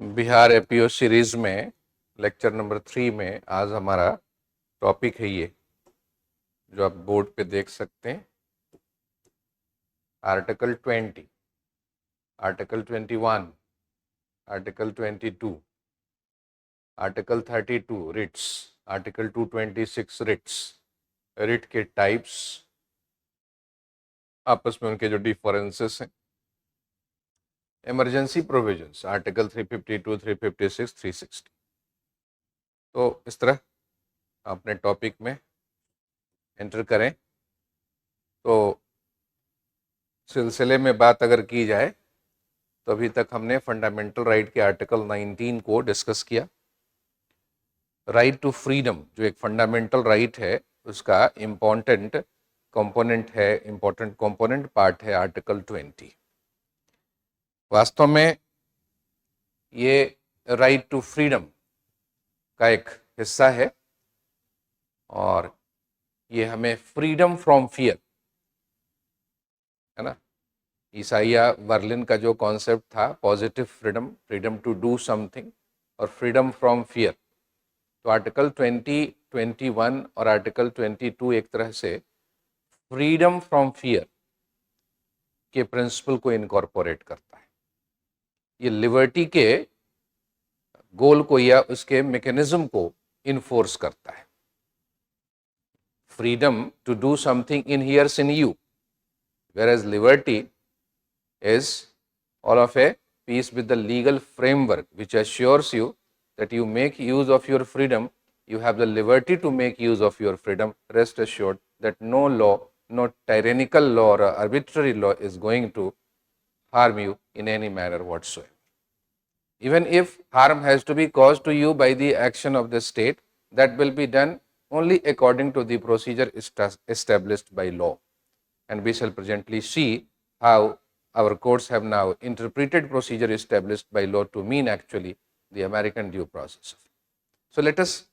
Bihar APO series में lecture number 3 में आज हमारा टॉपिक है ये जो आप बोर्ड पे देख सकते हैं। Article 20, article 21, article 22, article 32 writs, article 226 writs, writ के टाइप्स, आपस में उनके जो डिफरेंसेस हैं, इमरजेंसी प्रोविजंस आर्टिकल 352, 356, 360। तो इस तरह अपने टॉपिक में एंटर करें। तो सिलसिले में बात अगर की जाए तो अभी तक हमने फंडामेंटल राइट के आर्टिकल 19 को डिस्कस किया। राइट टू फ्रीडम जो एक फंडामेंटल राइट है उसका इम्पोर्टेंट कंपोनेंट पार्ट है आर्टिकल 20। वास्तव में ये राइट टू फ्रीडम का एक हिस्सा है और ये हमें फ्रीडम फ्रॉम फियर, है ना, ईसाइया वर्लिन का जो कॉन्सेप्ट था positive freedom, freedom to do something और फ्रीडम फ्रॉम फियर, तो आर्टिकल 20, 21 और आर्टिकल 22 एक तरह से फ्रीडम फ्रॉम फियर के प्रिंसिपल को इनकॉर्पोरेट करता है। ये लिबर्टी के गोल को या उसके मैकेनिज्म को इन्फोर्स करता है। Freedom to do something inheres in you, whereas liberty is all of a piece with the legal framework which assures you that you make use of your freedom, you have the liberty to make use of your freedom. Rest assured that no law, no tyrannical law or arbitrary law is going to harm you in any manner whatsoever. Even if harm has to be caused to you by the action of the state, that will be done only according to the procedure established by law. And we shall presently see how our courts have now interpreted procedure established by law to mean actually the American due process. So let us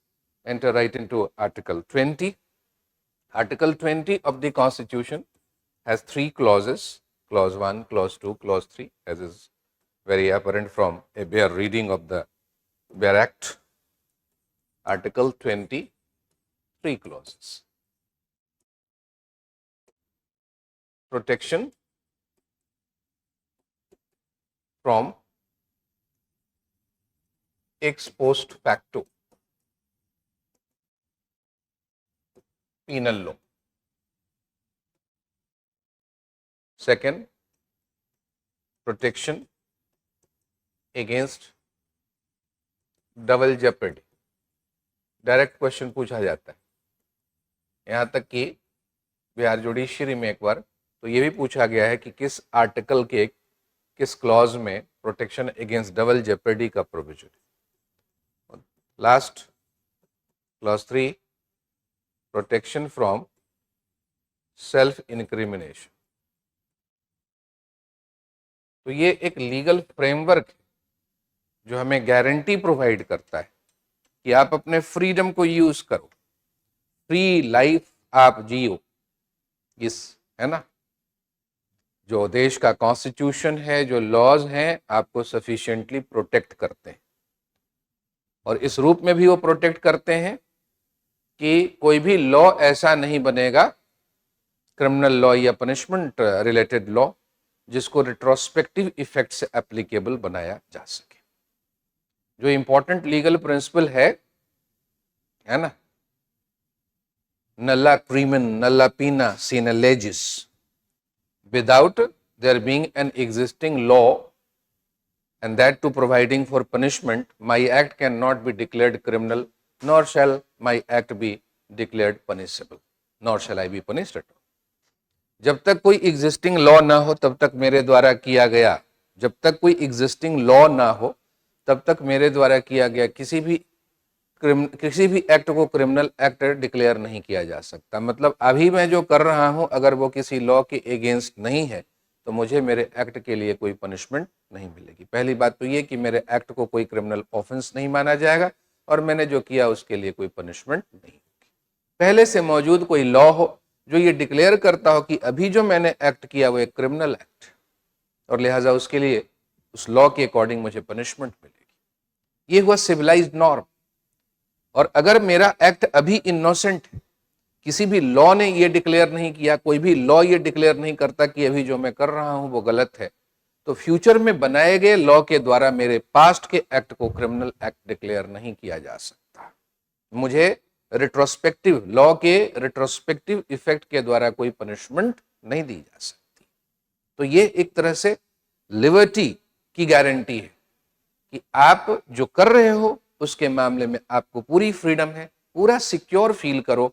enter right into Article 20. Article 20 of the Constitution has 3 clauses, Clause 1, Clause 2, Clause 3, as is very apparent from a bare reading of the bare Act. Article 20, 3 clauses. Protection from ex post facto penal law. Second, protection against double jeopardy. Direct question पूछा जाता है, यहाँ तक कि Bihar judiciary में एक बार तो ये भी पूछा गया है कि किस आर्टिकल के किस क्लॉज में प्रोटेक्शन अगेंस्ट डबल जेपर्डी का प्रोविजन है। Last clause 3, protection from self incrimination. तो ये एक लीगल फ्रेमवर्क है जो हमें गारंटी प्रोवाइड करता है कि आप अपने फ्रीडम को यूज करो, फ्री लाइफ आप जियो। इस, है ना, जो देश का कॉन्स्टिट्यूशन है, जो लॉज हैं, आपको सफिशिएंटली प्रोटेक्ट करते हैं और इस रूप में भी वो प्रोटेक्ट करते हैं कि कोई भी लॉ ऐसा नहीं बनेगा, क्रिमिनल लॉ या पनिशमेंट रिलेटेड लॉ, जिसको रिट्रोस्पेक्टिव इफेक्ट से एप्लीकेबल बनाया जा सके। जो इंपॉर्टेंट लीगल प्रिंसिपल है ना, नल्ला क्रीमन नल्ला पीना सीना लेजिस, without there being an existing law and that too providing for punishment, my act cannot be declared criminal, nor shall my act be declared punishable, nor shall I be punished at all. जब तक कोई existing law ना हो तब तक मेरे द्वारा किया गया, जब तक कोई एग्जिस्टिंग लॉ ना हो तब तक मेरे द्वारा किया गया किसी भी एक्ट को क्रिमिनल एक्ट डिक्लेयर नहीं किया जा सकता। मतलब अभी मैं जो कर रहा हूं अगर वो किसी लॉ के अगेंस्ट नहीं है तो मुझे मेरे एक्ट के लिए कोई पनिशमेंट नहीं मिलेगी। पहली बात तो ये कि मेरे एक्ट को कोई क्रिमिनल ऑफेंस नहीं माना जाएगा और मैंने जो किया उसके लिए कोई पनिशमेंट नहीं होगी। पहले से मौजूद कोई लॉ हो जो ये डिक्लेयर करता हो कि अभी जो मैंने एक्ट किया वो एक क्रिमिनल एक्ट और लिहाजा उसके लिए उस लॉ के अकॉर्डिंग मुझे पनिशमेंट मिलेगी। ये हुआ सिविलाइज्ड नॉर्म। और अगर मेरा एक्ट अभी इनोसेंट है, किसी भी लॉ ने ये डिक्लेयर नहीं किया, कोई भी लॉ ये डिक्लेयर नहीं करता कि अभी जो मैं कर रहा हूं वो गलत है, तो फ्यूचर में बनाए गए लॉ के द्वारा मेरे पास्ट के एक्ट को क्रिमिनल एक्ट डिक्लेयर नहीं किया जा सकता। मुझे रिट्रोस्पेक्टिव लॉ के रिट्रोस्पेक्टिव इफेक्ट के द्वारा कोई पनिशमेंट नहीं दी जा सकती। तो ये एक तरह से लिबर्टी की गारंटी है कि आप जो कर रहे हो उसके मामले में आपको पूरी फ्रीडम है, पूरा सिक्योर फील करो,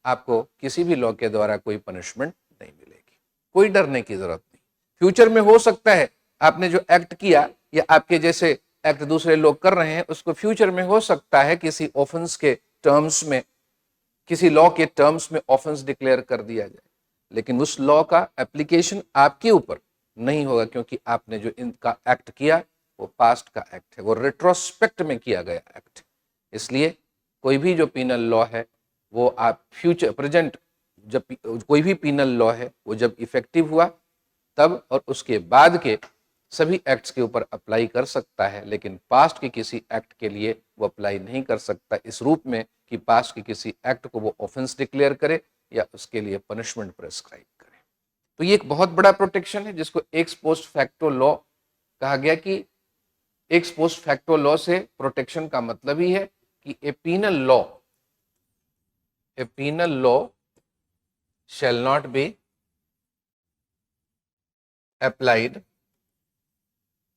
आपको किसी भी लॉ के द्वारा कोई पनिशमेंट नहीं मिलेगी, कोई डरने की जरूरत नहीं। फ्यूचर में हो सकता है आपने जो एक्ट किया या आपके जैसे एक्ट दूसरे लोग कर रहे हैं, उसको फ्यूचर में हो सकता है किसी ऑफेंस के टर्म्स में, किसी लॉ के टर्म्स में ऑफेंस डिक्लेयर कर दिया जाए, लेकिन उस लॉ का एप्लीकेशन आपके ऊपर नहीं होगा, क्योंकि आपने जो इनका एक्ट किया वो पास्ट का एक्ट है, वो रिट्रोस्पेक्ट में किया गया एक्ट। इसलिए कोई भी जो पीनल लॉ है वो आप फ्यूचर प्रेजेंट, जब कोई भी पीनल लॉ है वो जब इफेक्टिव हुआ तब और उसके बाद के सभी एक्ट्स के ऊपर अप्लाई कर सकता है, लेकिन पास्ट के किसी एक्ट के लिए वो अप्लाई नहीं कर सकता इस रूप में कि पास्ट के किसी एक्ट को वो ऑफेंस डिक्लेयर करे या उसके लिए पनिशमेंट प्रेस्क्राइब करे। तो ये एक बहुत बड़ा प्रोटेक्शन है जिसको एक्स पोस्ट फैक्टो लॉ कहा गया कि एक्स पोस्ट फैक्टो लॉ से प्रोटेक्शन का मतलब ही है कि a penal law shall not be applied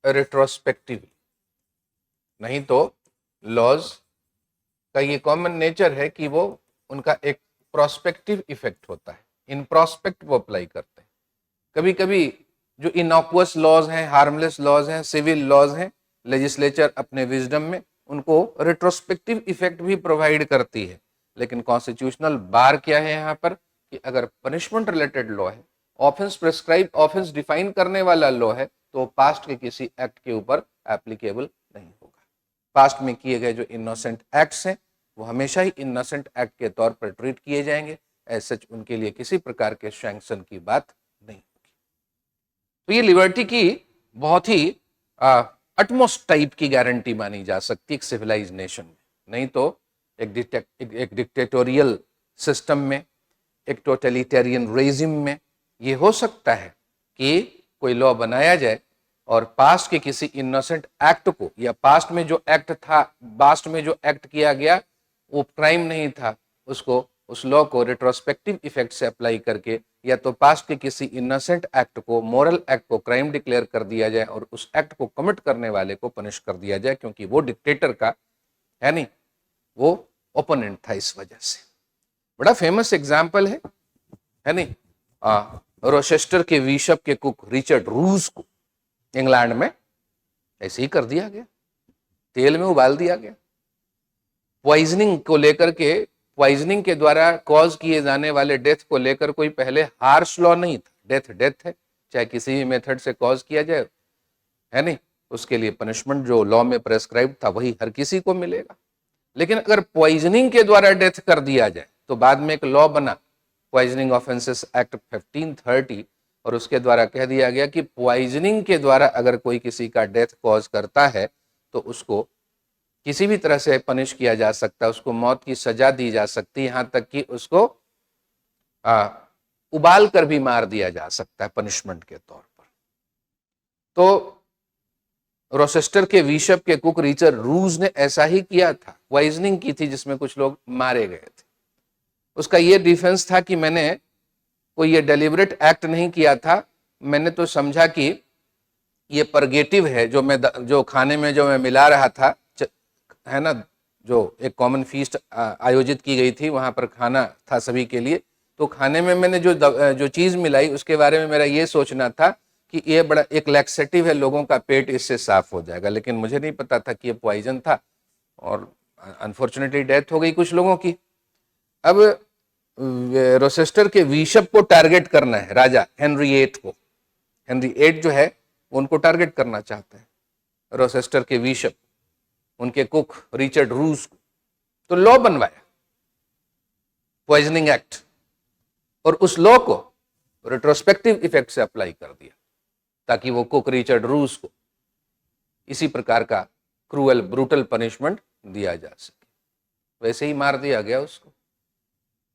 retrospectively। नहीं तो लॉज का ये कॉमन नेचर है कि वो उनका एक प्रोस्पेक्टिव इफेक्ट होता है, इन प्रोस्पेक्ट वो अप्लाई करते हैं। कभी कभी जो इनॉक्वस लॉज हैं, हार्मलेस लॉज हैं, सिविल लॉज हैं, लेजिस्लेचर अपने विजडम में उनको रिट्रोस्पेक्टिव इफेक्ट भी प्रोवाइड करती है, लेकिन कॉन्स्टिट्यूशनल बार क्या है यहाँ पर कि अगर पनिशमेंट रिलेटेड लॉ है, ऑफेंस प्रेस्क्राइब, ऑफेंस डिफाइन करने वाला लॉ है, तो पास्ट के किसी एक्ट के ऊपर एप्लीकेबल नहीं होगा। पास्ट में किए गए जो इनोसेंट एक्ट्स हैं वो हमेशा ही इनोसेंट एक्ट के तौर पर ट्रीट किए जाएंगे, एज सच उनके लिए किसी प्रकार के सैंक्शन की बात नहीं होगी। तो ये लिबर्टी की बहुत ही अटमोस्ट टाइप की गारंटी मानी जा सकती है एक सिविलाइज्ड नेशन में। नहीं तो एक डिक्टेटोरियल सिस्टम में, एक टोटलिटेरियन रेजिम में ये हो सकता है कि कोई लॉ बनाया जाए और पास्ट के किसी इनोसेंट एक्ट को, या पास्ट में जो एक्ट था, पास्ट में जो एक्ट किया गया वो क्राइम नहीं था, उसको, उस लॉ को रिट्रोस्पेक्टिव इफेक्ट से अप्लाई करके या तो पास्ट के किसी इनोसेंट एक्ट को, मोरल एक्ट को क्राइम डिक्लेयर कर दिया जाए और उस एक्ट को कमिट करने वाले को पनिश कर दिया जाए, क्योंकि वो डिक्टेटर का है नहीं, वो ओपोनेंट था इस वजह से। बड़ा फेमस एग्जाम्पल है नहीं, रोचेस्टर के बिशप के कुक रिचर्ड रूज को इंग्लैंड में ऐसे ही कर दिया गया, तेल में उबाल दिया गया। पॉइजनिंग को लेकर के, पॉइजनिंग के द्वारा कॉज किए जाने वाले डेथ को लेकर कोई पहले हार्श लॉ नहीं था, डेथ डेथ है, चाहे किसी भी मेथड से कॉज किया जाए, है नहीं, उसके लिए पनिशमेंट जो लॉ में प्रेस्क्राइब था वही हर किसी को मिलेगा। लेकिन अगर पॉइजनिंग के द्वारा डेथ कर दिया जाए तो बाद में एक लॉ बना, पॉइजनिंग ऑफेंसेस एक्ट 1530, और उसके द्वारा कह दिया गया कि पॉइजनिंग के द्वारा अगर कोई किसी का डेथ कॉज करता है तो उसको किसी भी तरह से पनिश किया जा सकता है, उसको मौत की सजा दी जा सकती है, यहां तक कि उसको उबाल कर भी मार दिया जा सकता है पनिशमेंट के तौर पर। तो रोचेस्टर के बिशप के कुक रिचर्ड रूज ने ऐसा ही किया था, पॉइजनिंग की थी जिसमें कुछ लोग मारे गए थे। उसका ये डिफेंस था कि मैंने कोई ये डेलिबरेट एक्ट नहीं किया था, मैंने तो समझा कि ये परगेटिव है, जो खाने में जो मैं मिला रहा था, है ना, जो एक कॉमन फीस्ट आयोजित की गई थी, वहां पर खाना था सभी के लिए, तो खाने में मैंने जो चीज मिलाई उसके बारे में मेरा ये सोचना था कि ये बड़ा एक लैक्सेटिव है, लोगों का पेट इससे साफ हो जाएगा, लेकिन मुझे नहीं पता था कि ये पॉइजन था और अनफॉर्चुनेटली डेथ हो गई कुछ लोगों की। अब रोचेस्टर के बिशप को टारगेट करना है, राजा हेनरी VIII को, हेनरी VIII जो है उनको टारगेट करना चाहते हैं रोचेस्टर के बिशप, उनके कुक रिचर्ड रूज को। तो लॉ बनवाया, पॉइजनिंग एक्ट, और उस लॉ को रिट्रोस्पेक्टिव इफेक्ट से अप्लाई कर दिया ताकि वो कुक रिचर्ड रूज को इसी प्रकार का क्रूअल ब्रूटल पनिशमेंट दिया जा सके। वैसे ही मार दिया गया उसको,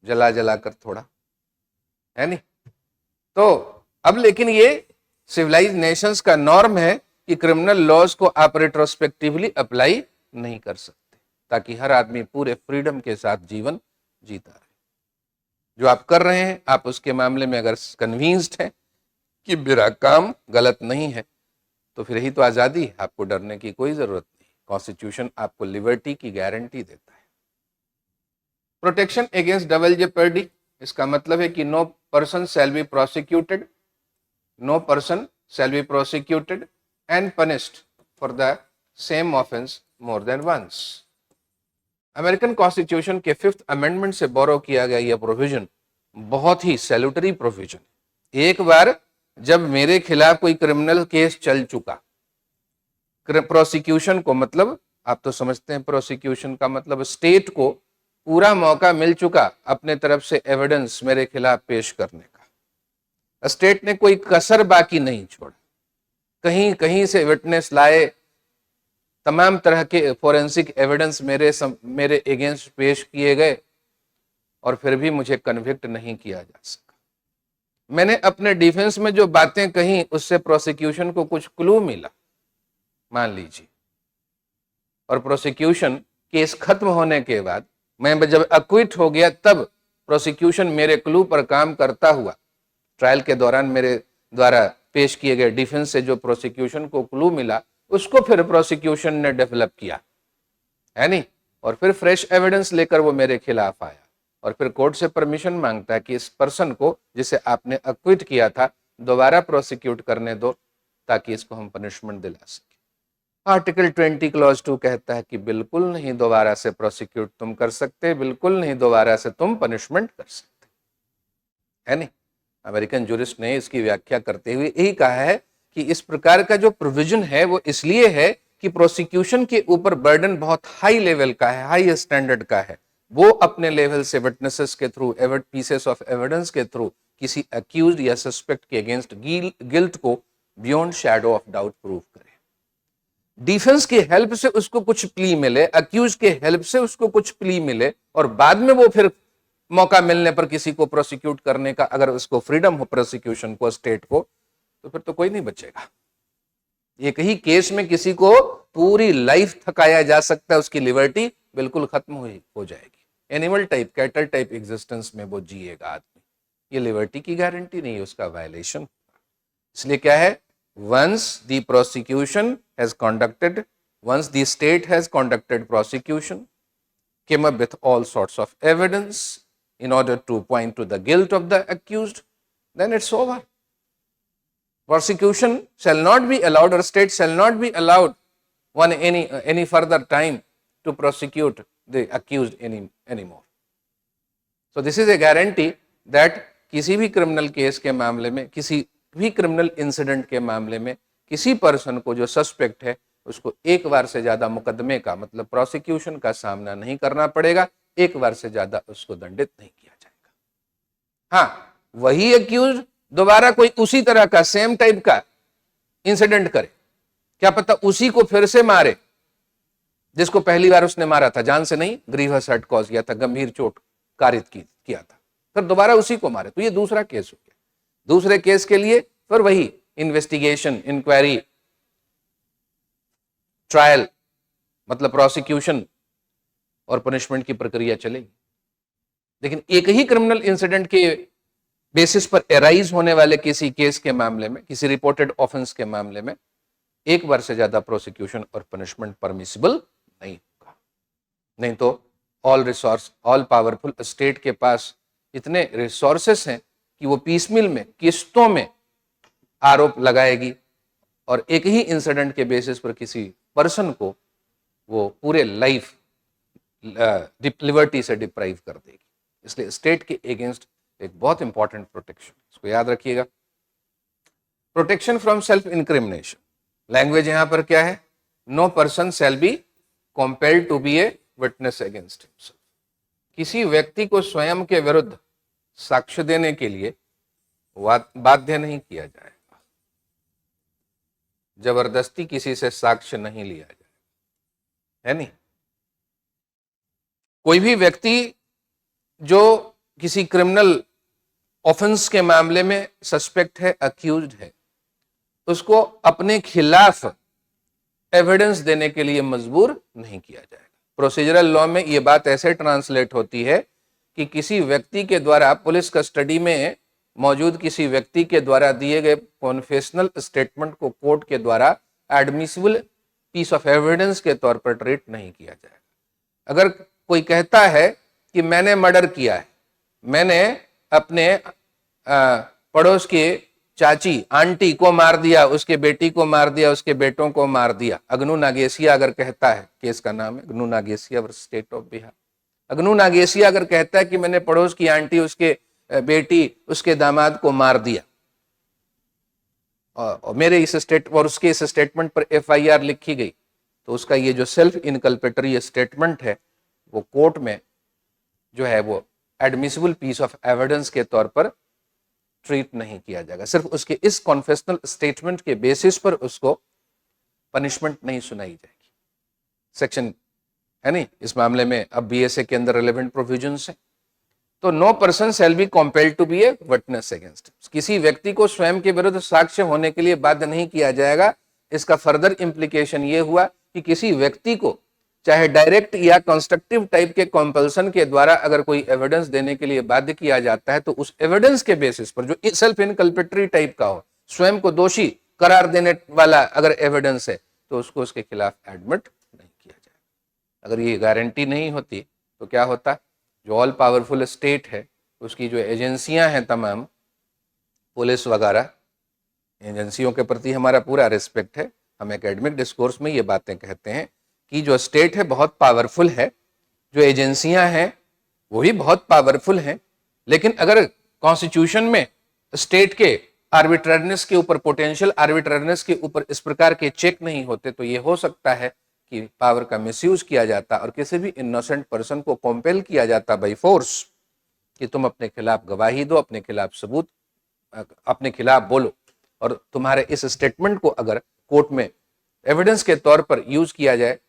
जला जला कर थोड़ा, है नहीं। तो अब लेकिन ये सिविलाइज नेशंस का नॉर्म है कि क्रिमिनल लॉज को आप रेट्रोस्पेक्टिवली अप्लाई नहीं कर सकते, ताकि हर आदमी पूरे फ्रीडम के साथ जीवन जीता रहे। जो आप कर रहे हैं, आप उसके मामले में अगर कन्विंस्ड हैं कि मेरा काम गलत नहीं है, तो फिर यही तो आजादी है, आपको डरने की कोई जरूरत नहीं। कॉन्स्टिट्यूशन आपको लिबर्टी की गारंटी देता है। प्रोटेक्शन अगेंस्ट डबल जेपर्डी, इसका मतलब है कि no person shall be prosecuted, no person shall be prosecuted and punished for the same offense more than once. American constitution के 5th अमेंडमेंट से बोरो किया गया यह प्रोविजन बहुत ही सैल्यूटरी प्रोविजन। एक बार जब मेरे खिलाफ कोई क्रिमिनल केस चल चुका, प्रोसिक्यूशन को मतलब आप तो समझते हैं, प्रोसिक्यूशन का मतलब स्टेट को पूरा मौका मिल चुका अपने तरफ से एविडेंस मेरे खिलाफ पेश करने का। स्टेट ने कोई कसर बाकी नहीं छोड़ा, कहीं कहीं से विटनेस लाए, तमाम तरह के फोरेंसिक एविडेंस मेरे अगेंस्ट पेश किए गए, और फिर भी मुझे कन्विक्ट नहीं किया जा सका। मैंने अपने डिफेंस में जो बातें कही उससे प्रोसिक्यूशन को कुछ क्लू मिला, मान लीजिए, और प्रोसिक्यूशन केस खत्म होने के बाद मैं जब अक्विट हो गया, तब प्रोसिक्यूशन मेरे क्लू पर काम करता हुआ ट्रायल के दौरान मेरे द्वारा पेश किए गए डिफेंस से जो प्रोसिक्यूशन को क्लू मिला, उसको फिर प्रोसिक्यूशन ने डेवलप किया, है नहीं, और फिर फ्रेश एविडेंस लेकर वो मेरे खिलाफ आया, और फिर कोर्ट से परमिशन मांगता है कि इस पर्सन को जिसे आपने अक्विट किया था दोबारा प्रोसिक्यूट करने दो, ताकि इसको हम पनिशमेंट दिला सके। आर्टिकल 20 क्लॉज 2 कहता है कि बिल्कुल नहीं दोबारा से प्रोसिक्यूट तुम कर सकते, बिल्कुल नहीं दोबारा से तुम पनिशमेंट कर सकते, है नहीं। अमेरिकन जूरिस्ट ने इसकी व्याख्या करते हुए यही कहा है कि इस प्रकार का जो प्रोविजन है वो इसलिए है कि प्रोसिक्यूशन के ऊपर बर्डन बहुत हाई लेवल का है, हाई स्टैंडर्ड का है। वो अपने लेवल से विटनेसेस के थ्रू, पीसेस ऑफ एविडेंस के थ्रू किसी अक्यूज्ड या सस्पेक्ट के अगेंस्ट गिल्ट को beyond shadow of doubt prove करे। डिफेंस की हेल्प से उसको कुछ प्ली मिले, अक्यूज के हेल्प से उसको कुछ प्ली मिले, और बाद में वो फिर मौका मिलने पर किसी को प्रोसिक्यूट करने का अगर उसको फ्रीडम हो, प्रोसिक्यूशन को, स्टेट को, तो फिर तो कोई नहीं बचेगा। एक ही केस में किसी को पूरी लाइफ थकाया जा सकता है, उसकी लिबर्टी बिल्कुल खत्म हो जाएगी। Animal type, cattle type existence में वो जिएगा आदमी, ये लिबर्टी की गारंटी नहीं है, उसका वायलेशन। इसलिए क्या है, once the prosecution has conducted, once the state has conducted prosecution, came up with all sorts of evidence in order to point to the guilt of the accused, then it's over. Prosecution shall not be allowed, or state shall not be allowed any further time to prosecute the accused anymore. So this is a guarantee that किसी भी criminal case के मामले में, किसी भी criminal incident के मामले में किसी पर्सन को जो सस्पेक्ट है उसको एक बार से ज्यादा मुकदमे का मतलब प्रोसिक्यूशन का सामना नहीं करना पड़ेगा, एक बार से ज्यादा उसको दंडित नहीं किया जाएगा। हाँ, वही अक्यूज दोबारा कोई उसी तरह का सेम टाइप का इंसिडेंट करे, क्या पता उसी को फिर से मारे जिसको पहली बार उसने मारा था, जान से नहीं, ग्रीवस हर्ट कॉज किया था, गंभीर चोट कारित किया था, फिर दोबारा उसी को मारे, तो ये दूसरा केस हो गया। दूसरे केस के लिए फिर वही इन्वेस्टिगेशन, इंक्वायरी, ट्रायल, मतलब प्रोसिक्यूशन और पनिशमेंट की प्रक्रिया चलेगी। लेकिन एक ही क्रिमिनल इंसिडेंट के बेसिस पर एराइज होने वाले किसी केस के मामले में, किसी रिपोर्टेड ऑफेंस के मामले में एक बार से ज्यादा प्रोसिक्यूशन और पनिशमेंट परमिसिबल नहीं होगा। नहीं तो ऑल पावरफुल स्टेट के पास इतने रिसोर्सेस हैं कि वो पीसमिल में, किस्तों में आरोप लगाएगी और एक ही इंसिडेंट के बेसिस पर किसी पर्सन को वो पूरे लाइफ लिबर्टी से डिप्राइव कर देगी। इसलिए स्टेट के अगेंस्ट एक बहुत इंपॉर्टेंट प्रोटेक्शन, इसको याद रखिएगा। Protection from self incrimination, language यहां पर क्या है, no person shall be compelled to be a witness against himself. किसी व्यक्ति को स्वयं के विरुद्ध साक्ष्य देने के लिए बाध्य नहीं किया जाएगा, जबरदस्ती किसी से साक्ष्य नहीं लिया जाएगा। है नहीं। कोई भी व्यक्ति जो किसी क्रिमिनल ऑफेंस के मामले में सस्पेक्ट है, अक्यूज्ड है, उसको अपने खिलाफ एविडेंस देने के लिए मजबूर नहीं किया जाएगा। प्रोसीजरल लॉ में यह बात ऐसे ट्रांसलेट होती है कि किसी व्यक्ति के द्वारा पुलिस कस्टडी में मौजूद किसी व्यक्ति के द्वारा दिए गए कॉन्फेशनल स्टेटमेंट को कोर्ट के द्वारा एडमिसिबल पीस ऑफ एविडेंस के तौर पर ट्रीट नहीं किया जाएगा। अगर कोई कहता है कि मैंने मर्डर किया है, मैंने अपने पड़ोस के चाची आंटी को मार दिया, उसके बेटी को मार दिया, उसके बेटों को मार दिया, अग्नू नागेसिया अगर कहता है, केस का नाम है Agnu Nagesia versus state of Bihar, Agnu Nagesia अगर कहता है कि मैंने पड़ोस की आंटी, उसके बेटी, उसके दामाद को मार दिया और मेरे इस उसके इस स्टेटमेंट पर एफआईआर लिखी गई, तो उसका ये जो सेल्फ इनकल्पेटरी स्टेटमेंट है वो कोर्ट में जो है वो एडमिसिबल पीस ऑफ एविडेंस के तौर पर ट्रीट नहीं किया जाएगा। सिर्फ उसके इस कॉन्फेशनल स्टेटमेंट के बेसिस पर उसको पनिशमेंट नहीं सुनाई जाएगी। सेक्शन है नहीं, इस मामले में अब बीएसए के अंदर रिलेवेंट प्रोविजंस है। तो no person shall be compelled to be a witness against, किसी व्यक्ति को स्वयं के विरुद्ध साक्ष्य होने के लिए बाध्य नहीं किया जाएगा। इसका फर्दर इंप्लीकेशन ये हुआ कि किसी व्यक्ति को चाहे डायरेक्ट या कंस्ट्रक्टिव टाइप के कंपल्सन के द्वारा अगर कोई एविडेंस देने के लिए बाध्य किया जाता है, तो उस एविडेंस के बेसिस पर जो सेल्फ इनकल्पेटरी टाइप का हो, स्वयं को दोषी करार देने वाला अगर एविडेंस है, तो उसको उसके खिलाफ एडमिट नहीं किया जाएगा। अगर ये गारंटी नहीं होती तो क्या होता, जो ऑल पावरफुल स्टेट है उसकी जो एजेंसियां हैं तमाम, पुलिस वगैरह, एजेंसियों के प्रति हमारा पूरा रिस्पेक्ट है। हम एकेडमिक डिस्कोर्स में ये बातें कहते हैं कि जो स्टेट है बहुत पावरफुल है, जो एजेंसियां हैं वो भी बहुत पावरफुल हैं, लेकिन अगर कॉन्स्टिट्यूशन में स्टेट के आर्बिट्रेरनेस के ऊपर, पोटेंशियल आर्बिट्रेरनेस के ऊपर इस प्रकार के चेक नहीं होते, तो ये हो सकता है कि पावर का मिसयूज किया जाता और किसी भी इनोसेंट पर्सन को कंपेल किया जाता बाय फोर्स कि तुम अपने खिलाफ गवाही दो, अपने खिलाफ सबूत, अपने खिलाफ बोलो, और तुम्हारे इस स्टेटमेंट को अगर कोर्ट में एविडेंस के तौर पर यूज किया जाए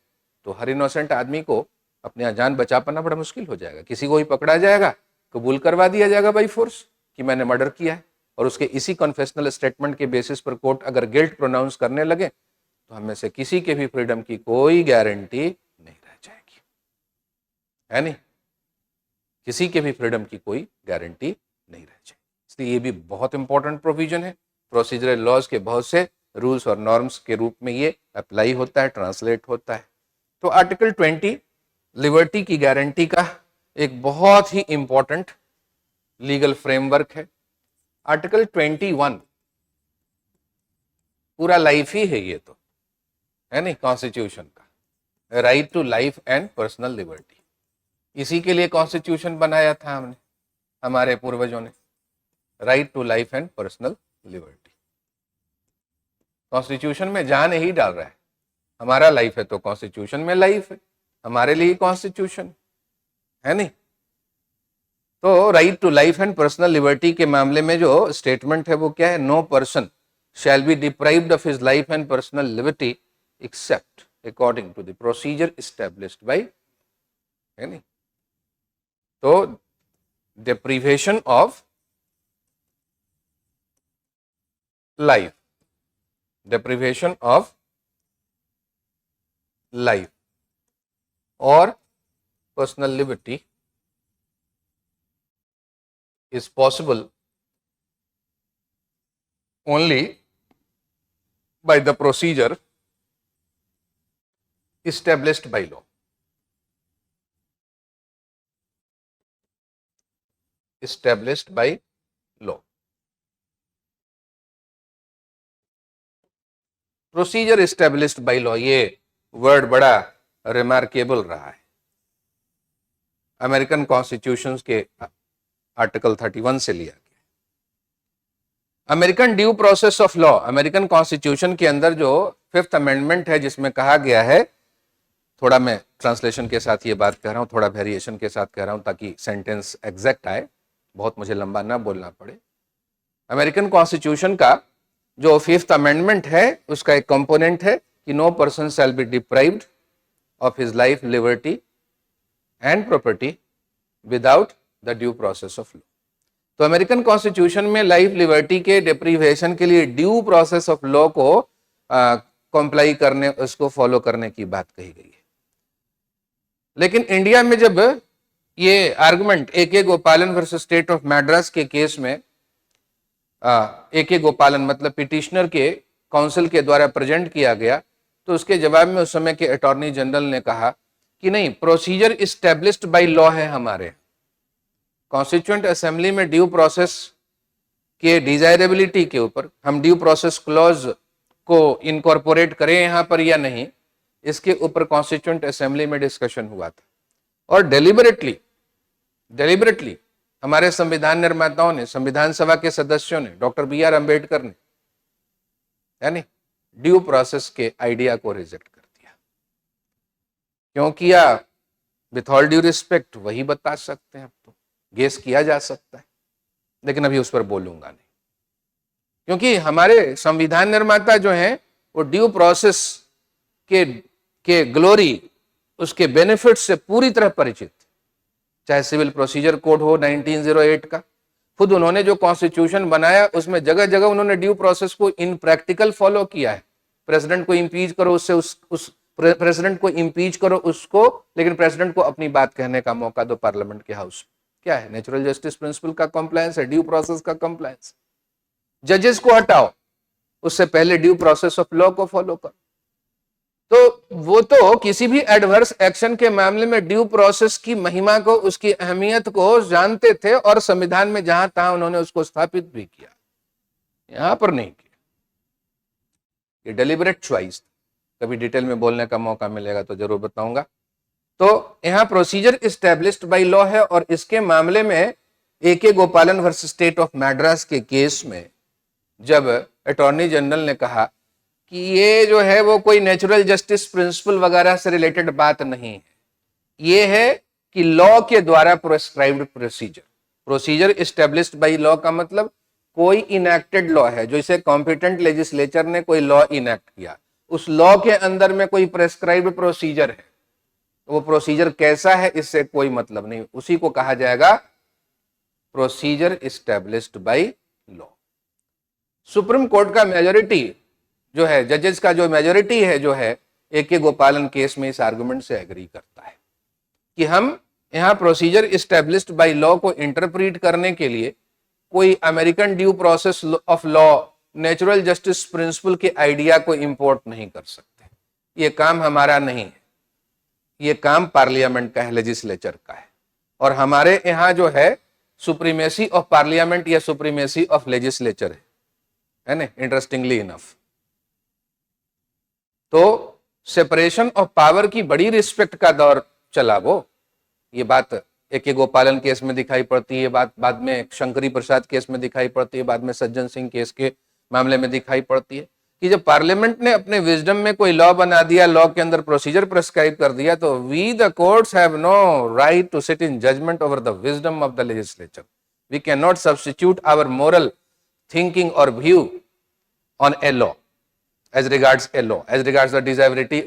तो हर इनोसेंट आदमी को अपनी जान बचा पाना बड़ा मुश्किल हो जाएगा। किसी को ही पकड़ा जाएगा, कबूल करवा दिया जाएगा बाय फोर्स कि मैंने मर्डर किया है, और उसके इसी कन्फेशनल स्टेटमेंट के बेसिस पर कोर्ट अगर गिल्ट प्रोनाउंस करने लगे तो हम में से किसी के भी फ्रीडम की कोई गारंटी नहीं रह जाएगी, है नहीं, किसी के भी फ्रीडम की कोई गारंटी नहीं रह जाएगी। इसलिए ये भी बहुत इंपॉर्टेंट प्रोविजन है। प्रोसीजरल लॉज के बहुत से रूल्स और नॉर्म्स के रूप में ये अप्लाई होता है, ट्रांसलेट होता है। तो आर्टिकल 20 लिबर्टी की गारंटी का एक बहुत ही इंपॉर्टेंट लीगल फ्रेमवर्क है। आर्टिकल 21 पूरा लाइफ ही है ये, तो है नहीं, कॉन्स्टिट्यूशन का right to life and personal liberty. इसी के लिए कॉन्स्टिट्यूशन बनाया था हमने, हमारे पूर्वजों ने, right to life and personal liberty. Constitution में जान ही डाल रहा है, हमारा लाइफ है तो कॉन्स्टिट्यूशन में लाइफ है, हमारे लिए कॉन्स्टिट्यूशन है नहीं। तो right to life and personal liberty के मामले में जो स्टेटमेंट है वो क्या है, no person shall be deprived of his life and personal liberty except according to the procedure established by, है नहीं। तो deprivation of life, deprivation of life or personal liberty is possible only by the procedure established by law. Established by law. Procedure established by law, ये word बड़ा remarkable रहा है। American constitution के article 31 से लिया गया। American due process of law, American constitution के अंदर जो 5th अमेंडमेंट है, जिसमें कहा गया है, थोड़ा मैं ट्रांसलेशन के साथ ये बात कह रहा हूं, थोड़ा वेरिएशन के साथ कह रहा हूं ताकि सेंटेंस एग्जैक्ट आए, बहुत मुझे लंबा ना बोलना पड़े। अमेरिकन कॉन्स्टिट्यूशन का जो 5th अमेंडमेंट है, उसका एक कंपोनेंट है कि no person shall be deprived of his life, liberty and property without the due process of law. तो अमेरिकन कॉन्स्टिट्यूशन में लाइफ लिबर्टी के डिप्रीवेशन के लिए ड्यू प्रोसेस ऑफ लॉ को कंप्लाई करने, उसको फॉलो करने की बात कही गई है। लेकिन इंडिया में जब ये आर्गुमेंट ए.के. गोपालन वर्सेस स्टेट ऑफ मैड्रास के केस में ए.के. गोपालन मतलब पिटिशनर के काउंसिल के द्वारा प्रेजेंट किया गया, तो उसके जवाब में उस समय के अटॉर्नी जनरल ने कहा कि नहीं, प्रोसीजर इस्टेब्लिश्ड बाय लॉ है हमारे। कॉन्स्टिट्यूएंट असेंबली में ड्यू प्रोसेस के डिजायरेबिलिटी के ऊपर हम ड्यू प्रोसेस क्लॉज को इनकॉर्पोरेट करें यहां पर या नहीं, इसके ऊपर कॉन्स्टिट्यूएंट असेंबली में डिस्कशन हुआ था। और डेलिबरेटली हमारे संविधान निर्माताओं ने, संविधान सभा के सदस्यों ने, डॉक्टर बी.आर. अंबेडकर ने यानी ड्यू प्रोसेस के आइडिया को रिजेक्ट कर दिया। क्यों किया? विथ ऑल ड्यू रिस्पेक्ट वही बता सकते हैं, अब तो गेस किया जा सकता है, लेकिन अभी उस पर बोलूंगा नहीं, क्योंकि हमारे संविधान निर्माता जो हैं वो ड्यू प्रोसेस के ग्लोरी, उसके बेनिफिट से पूरी तरह परिचित। चाहे सिविल प्रोसीजर कोड हो 1908 का, खुद उन्होंने जो कॉन्स्टिट्यूशन बनाया उसमें जगह जगह उन्होंने ड्यू प्रोसेस को इन प्रैक्टिकल फॉलो किया है। प्रेसिडेंट को इम्पीच करो, उससे उस प्रेसिडेंट को इम्पीच करो उसको, लेकिन प्रेसिडेंट को अपनी बात कहने का मौका दो पार्लियामेंट के हाउस में। क्या है? नेचुरल जस्टिस प्रिंसिपल का कंप्लायंस है, ड्यू प्रोसेस का कंप्लायंस। जजेस को हटाओ, उससे पहले ड्यू प्रोसेस ऑफ लॉ को फॉलो करो। तो वो तो किसी भी एडवर्स एक्शन के मामले में ड्यू प्रोसेस की महिमा को, उसकी अहमियत को जानते थे और संविधान में जहां तहां उन्होंने उसको स्थापित भी किया, यहां पर नहीं किया। ये डेलिबरेट चॉइस, कभी डिटेल में बोलने का मौका मिलेगा तो जरूर बताऊंगा। तो यहां प्रोसीजर इस्टेब्लिश्ड बाय लॉ है, और इसके मामले में ए.के. गोपालन वर्सेस स्टेट ऑफ मैड्रास के केस में जब अटॉर्नी जनरल ने कहा कि ये जो है वो कोई नेचुरल जस्टिस प्रिंसिपल वगैरह से रिलेटेड बात नहीं है, ये है कि लॉ के द्वारा prescribed procedure established by law का मतलब कोई इनएक्टेड लॉ है, जो इसे कॉम्पिटेंट लेजिस्लेचर ने कोई लॉ इनएक्ट किया, उस लॉ के अंदर में कोई प्रेस्क्राइब्ड प्रोसीजर है, वो प्रोसीजर कैसा है इससे कोई मतलब नहीं, उसी को कहा जाएगा procedure established by law. Supreme court का मेजोरिटी जो है, जजेस का जो मेजोरिटी है जो है, ए.के. गोपालन केस में इस आर्गुमेंट से एग्री करता है कि हम यहां प्रोसीजर इस्टेब्लिश्ड बाय लॉ को इंटरप्रीट करने के लिए कोई American due process of law, natural justice principle के आइडिया को इंपोर्ट नहीं कर सकते। ये काम हमारा नहीं है, ये काम पार्लियामेंट का है, लेजिस्लेचर का है। और हमारे यहां जो है सुप्रीमेसी ऑफ पार्लियामेंट या सुप्रीमेसी ऑफ लेजिस्लेचर है ना, इंटरेस्टिंगली इनफ। तो सेपरेशन ऑफ पावर की बड़ी रिस्पेक्ट का दौर चला वो, ये बात ए.के. गोपालन केस में दिखाई पड़ती है, बात बाद में शंकरी प्रसाद केस में दिखाई पड़ती है, बाद में सज्जन सिंह केस के मामले में दिखाई पड़ती है कि जब पार्लियामेंट ने अपने विजडम में कोई लॉ बना दिया, लॉ के अंदर प्रोसीजर प्रेस्क्राइब कर दिया, तो we the courts have no right to sit in judgment over the wisdom of the legislature. We can not substitute our moral thinking और view on a law as regards a law, as regards the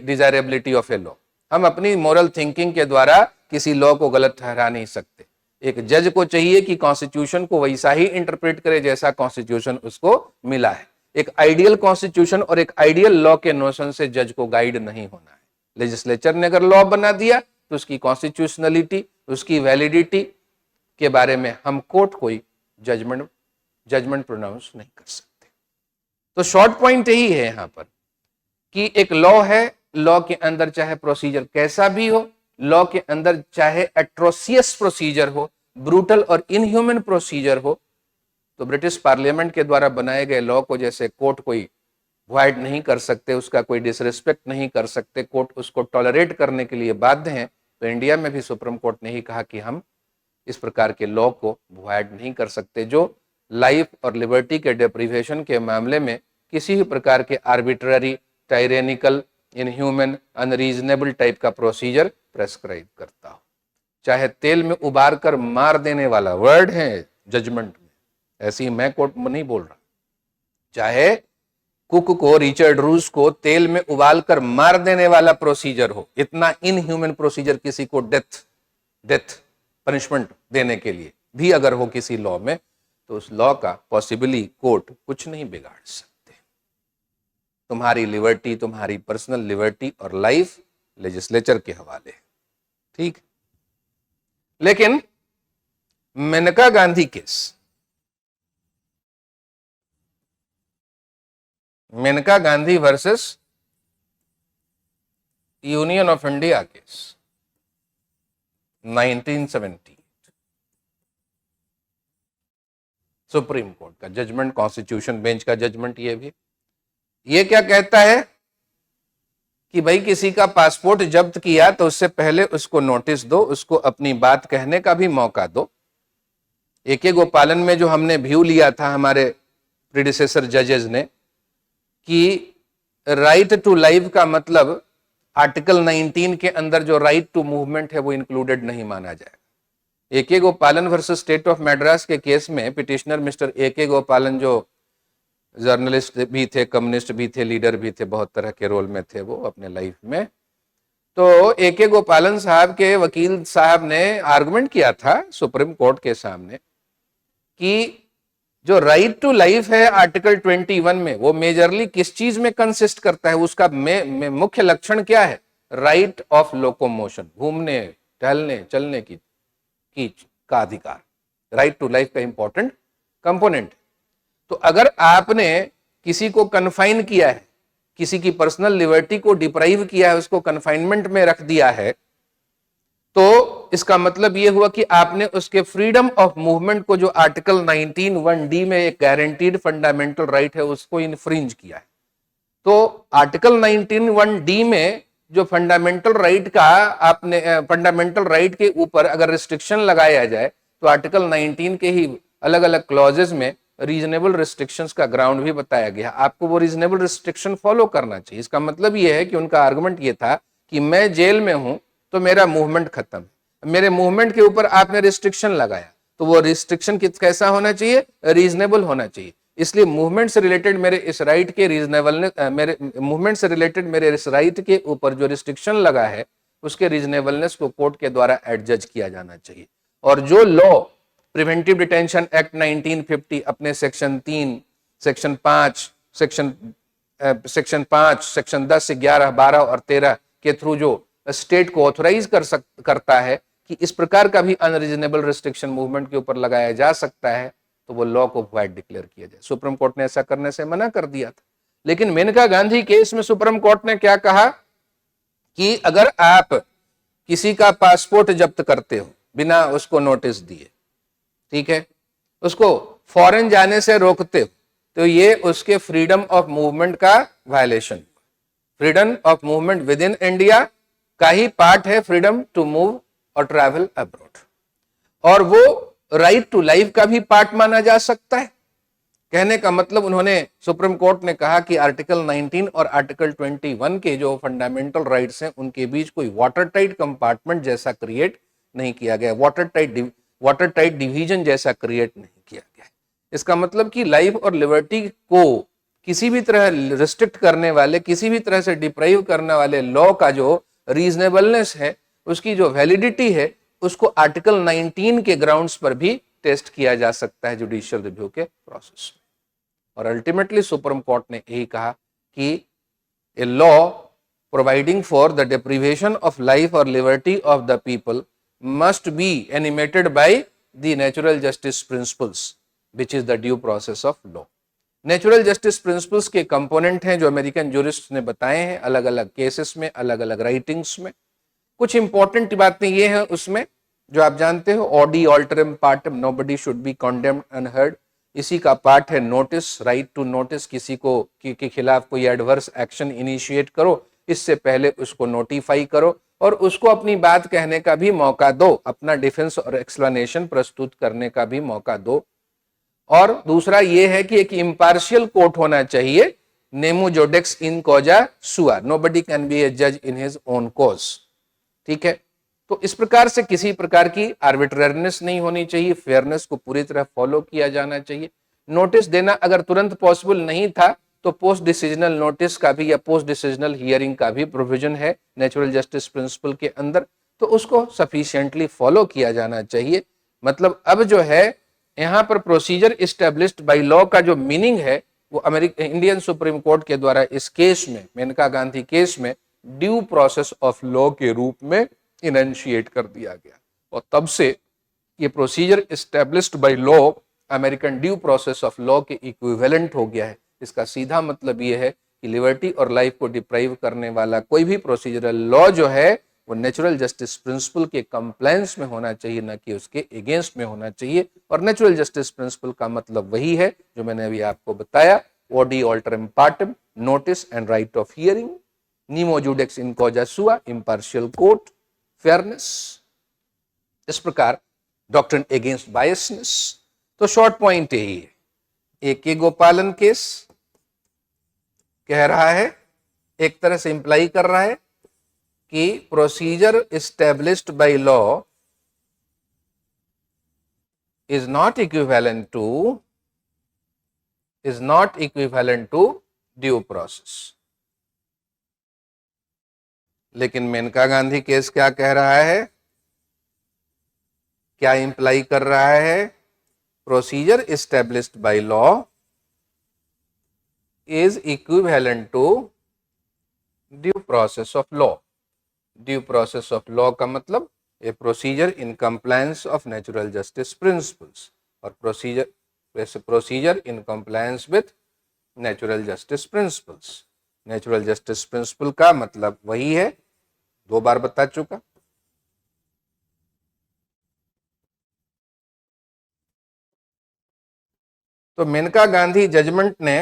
desirability of a law। हम अपनी moral thinking के द्वारा किसी law को गलत ठहरा नहीं सकते। एक जज को चाहिए कि कॉन्स्टिट्यूशन को वैसा ही इंटरप्रेट करे जैसा कॉन्स्टिट्यूशन उसको मिला है। एक आइडियल कॉन्स्टिट्यूशन और एक आइडियल लॉ के नोशन से जज को गाइड नहीं होना है। लेजिस्लेचर ने अगर लॉ बना दिया तो उसकी कॉन्स्टिट्यूशनलिटी, उसकी वैलिडिटी के बारे में हम कोर्ट कोई जजमेंट प्रोनाउंस नहीं कर सकते। तो शॉर्ट पॉइंट यही है यहां पर कि एक लॉ है, लॉ के अंदर चाहे प्रोसीजर कैसा भी हो, लॉ के अंदर चाहे एट्रोसियस प्रोसीजर हो, ब्रूटल और इनह्यूमन प्रोसीजर हो, तो ब्रिटिश पार्लियामेंट के द्वारा बनाए गए लॉ को जैसे कोर्ट कोई वॉइड नहीं कर सकते, उसका कोई डिसरिस्पेक्ट नहीं कर सकते, कोर्ट उसको टॉलरेट करने के लिए बाध्य हैं, तो इंडिया में भी सुप्रीम कोर्ट ने ही कहा कि हम इस प्रकार के लॉ को वॉइड नहीं कर सकते, जो लाइफ और लिबर्टी के डिप्रीवेशन के मामले में किसी भी प्रकार के आर्बिट्ररी, टायरेनिकल, इनह्यूमन, अनरीजनेबल टाइप का प्रोसीजर प्रेस्क्राइब करता हो। चाहे तेल में उबार कर मार देने वाला वर्ड है जजमेंट में, ऐसी मैं कोर्ट में नहीं बोल रहा, चाहे कुक को, रिचर्ड रूस को तेल में उबाल कर मार देने वाला प्रोसीजर हो, इतना इनह्यूमन प्रोसीजर किसी को डेथ पनिशमेंट देने के लिए भी अगर हो किसी लॉ में, तो उस लॉ का पॉसिबली कोर्ट कुछ नहीं बिगाड़ सकते। तुम्हारी लिबर्टी, तुम्हारी पर्सनल लिबर्टी और लाइफ लेजिस्लेचर के हवाले, ठीक। लेकिन Maneka Gandhi case, Maneka Gandhi versus union of India case 1970, supreme court का जजमेंट, कॉन्स्टिट्यूशन बेंच का जजमेंट। ये क्या कहता है कि भाई किसी का पासपोर्ट जब्त किया तो उससे पहले उसको नोटिस दो, उसको अपनी बात कहने का भी मौका दो। AK गोपालन में जो हमने व्यू लिया था हमारे प्रीडिसेसर जजेस ने कि राइट टू लाइफ का मतलब आर्टिकल 19 के अंदर जो राइट टू मूवमेंट है वो इंक्लूडेड नहीं माना जाएगा। AK गोपालन वर्सेस स्टेट ऑफ मद्रास के केस में पिटिशनर मिस्टर AK गोपालन, जो जर्नलिस्ट भी थे, कम्युनिस्ट भी थे, लीडर भी थे, बहुत तरह के रोल में थे वो अपने लाइफ में, तो AK गोपालन साहब के वकील साहब ने आर्गुमेंट किया था सुप्रीम कोर्ट के सामने कि जो राइट टू लाइफ है आर्टिकल 21 में, वो मेजरली किस चीज में कंसिस्ट करता है, उसका मुख्य लक्षण क्या है? राइट ऑफ लोकोमोशन, घूमने, टहलने, चलने की का अधिकार, राइट टू लाइफ का इंपॉर्टेंट कंपोनेंट। तो अगर आपने किसी को कन्फाइन किया है, किसी की पर्सनल लिबर्टी को डिप्राइव किया है, उसको कन्फाइनमेंट में रख दिया है, तो इसका मतलब यह हुआ कि आपने उसके फ्रीडम ऑफ मूवमेंट को, जो आर्टिकल 19(1)(d) में एक गारंटीड फंडामेंटल राइट है, उसको इन्फ्रिंज किया है। तो आर्टिकल 19(1)(d) में जो फंडामेंटल राइट का आपने फंडामेंटल राइट के ऊपर अगर रिस्ट्रिक्शन लगाया जाए, तो आर्टिकल 19 के ही अलग अलग क्लॉजेस में रीजनेबल रिस्ट्रिक्शंस का ग्राउंड भी बताया गया। आपको वो रीजनेबल रिस्ट्रिक्शन फॉलो करना चाहिए। इसका मतलब यह है कि उनका आर्गुमेंट ये था कि मैं जेल में हूं तो मेरा मूवमेंट खत्म, मेरे मूवमेंट के ऊपर आपने रिस्ट्रिक्शन लगाया, तो वो रिस्ट्रिक्शन कैसा होना चाहिए? रीजनेबल होना चाहिए। इसलिए मूवमेंट से रिलेटेड मेरे इस राइट के रीजनेबलनेस, मेरे मूवमेंट से रिलेटेड मेरे इस राइट के ऊपर जो रिस्ट्रिक्शन लगा है, उसके रीजनेबलनेस को कोर्ट के द्वारा एडजज किया जाना चाहिए। और जो लॉ प्रिवेंटिव डिटेंशन एक्ट 1950 अपने सेक्शन 3, सेक्शन 5, सेक्शन 10, 11, 12 और 13 के थ्रू जो स्टेट को ऑथोराइज करता है कि इस प्रकार का भी अनरीजनेबल रिस्ट्रिक्शन मूवमेंट के ऊपर लगाया जा सकता है, तो वो लॉ को वाइड डिक्लेयर किया जाए। सुप्रीम कोर्ट ने ऐसा करने से मना कर दिया था। लेकिन मेनका गांधी केस में सुप्रीम कोर्ट ने क्या कहा कि अगर आप किसी का पासपोर्ट जब्त करते हो बिना उसको नोटिस दिए, ठीक है, उसको फॉरेन जाने से रोकते हो, तो ये उसके फ्रीडम ऑफ मूवमेंट का violation. Freedom of movement with in India का ही पार्ट है फ्रीडम टू मूव और ट्रैवल अब्रॉड, और वो राइट टू लाइफ का भी पार्ट माना जा सकता है। कहने का मतलब उन्होंने, सुप्रीम कोर्ट ने कहा कि आर्टिकल 19 और आर्टिकल 21 के जो फंडामेंटल राइट्स हैं, उनके बीच कोई वाटर टाइट कंपार्टमेंट जैसा क्रिएट नहीं किया गया, वाटर टाइट डिवीजन जैसा क्रिएट नहीं किया गया। इसका मतलब कि लाइफ और लिबर्टी को किसी भी तरह रिस्ट्रिक्ट करने वाले, किसी भी तरह से डिप्राइव करने वाले लॉ का जो रीजनेबलनेस है, उसकी जो वैलिडिटी है, उसको आर्टिकल 19 के ग्राउंड्स पर भी टेस्ट किया जा सकता है जुडिशियल रिव्यू के प्रोसेस में। और अल्टीमेटली सुप्रीम कोर्ट ने यही कहा कि a law providing for the deprivation of life और liberty of the people must be animated by the natural justice principles which is the due process of law. Natural justice principles के component हैं जो American jurist ने बताए हैं अलग अलग cases में, अलग अलग राइटिंग्स में। कुछ इंपॉर्टेंट बातें ये हैं उसमें जो आप जानते हो, audi alteram partem, nobody should be condemned unheard, इसी का पार्ट है नोटिस, राइट टू नोटिस, किसी को के खिलाफ कोई एडवर्स एक्शन इनिशिएट करो, इससे पहले उसको नोटिफाई करो और उसको अपनी बात कहने का भी मौका दो, अपना डिफेंस और एक्सप्लेनेशन प्रस्तुत करने का भी मौका दो। और दूसरा यह है कि एक इम्पार्शियल कोर्ट होना चाहिए, nemo judex in causa sua, nobody can be a जज इन हिज ओन कॉज, ठीक है। तो इस प्रकार से किसी प्रकार की आर्बिट्रेरीनेस नहीं होनी चाहिए, फेयरनेस को पूरी तरह फॉलो किया जाना चाहिए। नोटिस देना अगर तुरंत पॉसिबल नहीं था तो पोस्ट डिसीजनल नोटिस का भी या पोस्ट डिसीजनल हियरिंग का भी प्रोविजन है नेचुरल जस्टिस प्रिंसिपल के अंदर, तो उसको सफिशिएंटली फॉलो किया जाना चाहिए। मतलब अब जो है यहाँ पर प्रोसीजर इस्टेब्लिश्ड बाय लॉ का जो मीनिंग है वो इंडियन सुप्रीम कोर्ट के द्वारा इस केस में, मेनका गांधी केस में, ड्यू प्रोसेस ऑफ लॉ के रूप में इनशिएट कर दिया गया और तब से ये procedure established by law American due process of law के इक्विवेलेंट हो गया है। इसका सीधा मतलब ये है कि लिबर्टी और लाइफ को डिप्राइव करने वाला कोई भी प्रोसीजरल लॉ जो है वो नेचुरल जस्टिस प्रिंसिपल के कंप्लायंस में होना चाहिए, न कि उसके अगेंस्ट में होना चाहिए। और नेचुरल जस्टिस प्रिंसिपल का मतलब वही है जो मैंने अभी आपको बताया, audi alteram partem, notice and right of hearing, nemo judex in causa sua, impartial court, fairness, इस प्रकार डॉक्ट्रिन अगेंस्ट बायसनेस। तो शॉर्ट पॉइंट यही है, ए.के. गोपालन केस कह रहा है, एक तरह से इंप्लाई कर रहा है कि procedure established by law is not equivalent to due process. लेकिन मेनका गांधी केस क्या कह रहा है, क्या इंप्लाई कर रहा है? Procedure established by law is equivalent to due process of law. Due process of law का मतलब a procedure in compliance of natural justice principles, और procedure in compliance with natural justice principles. Natural justice principle का मतलब वही है, 2 बार बता चुका। तो मेनका गांधी जजमेंट ने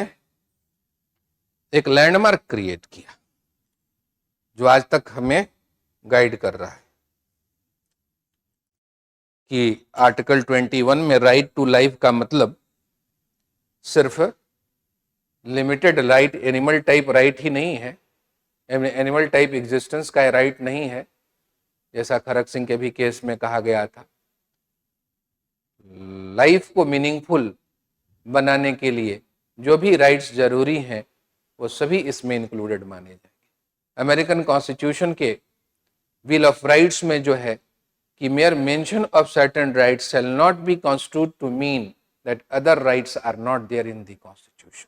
एक लैंडमार्क क्रिएट किया जो आज तक हमें गाइड कर रहा है कि आर्टिकल 21 में राइट टू लाइफ का मतलब सिर्फ limited right, animal type right ही नहीं है, एनिमल टाइप एग्जिस्टेंस का राइट नहीं है, जैसा खरक सिंह के भी केस में कहा गया था। लाइफ को मीनिंगफुल बनाने के लिए जो भी राइट्स जरूरी हैं वो सभी इसमें इंक्लूडेड माने जाएंगे। अमेरिकन कॉन्स्टिट्यूशन के बिल ऑफ राइट्स में जो है कि mere mention of certain rights shall not be constitute to mean that other rights are not there in the constitution.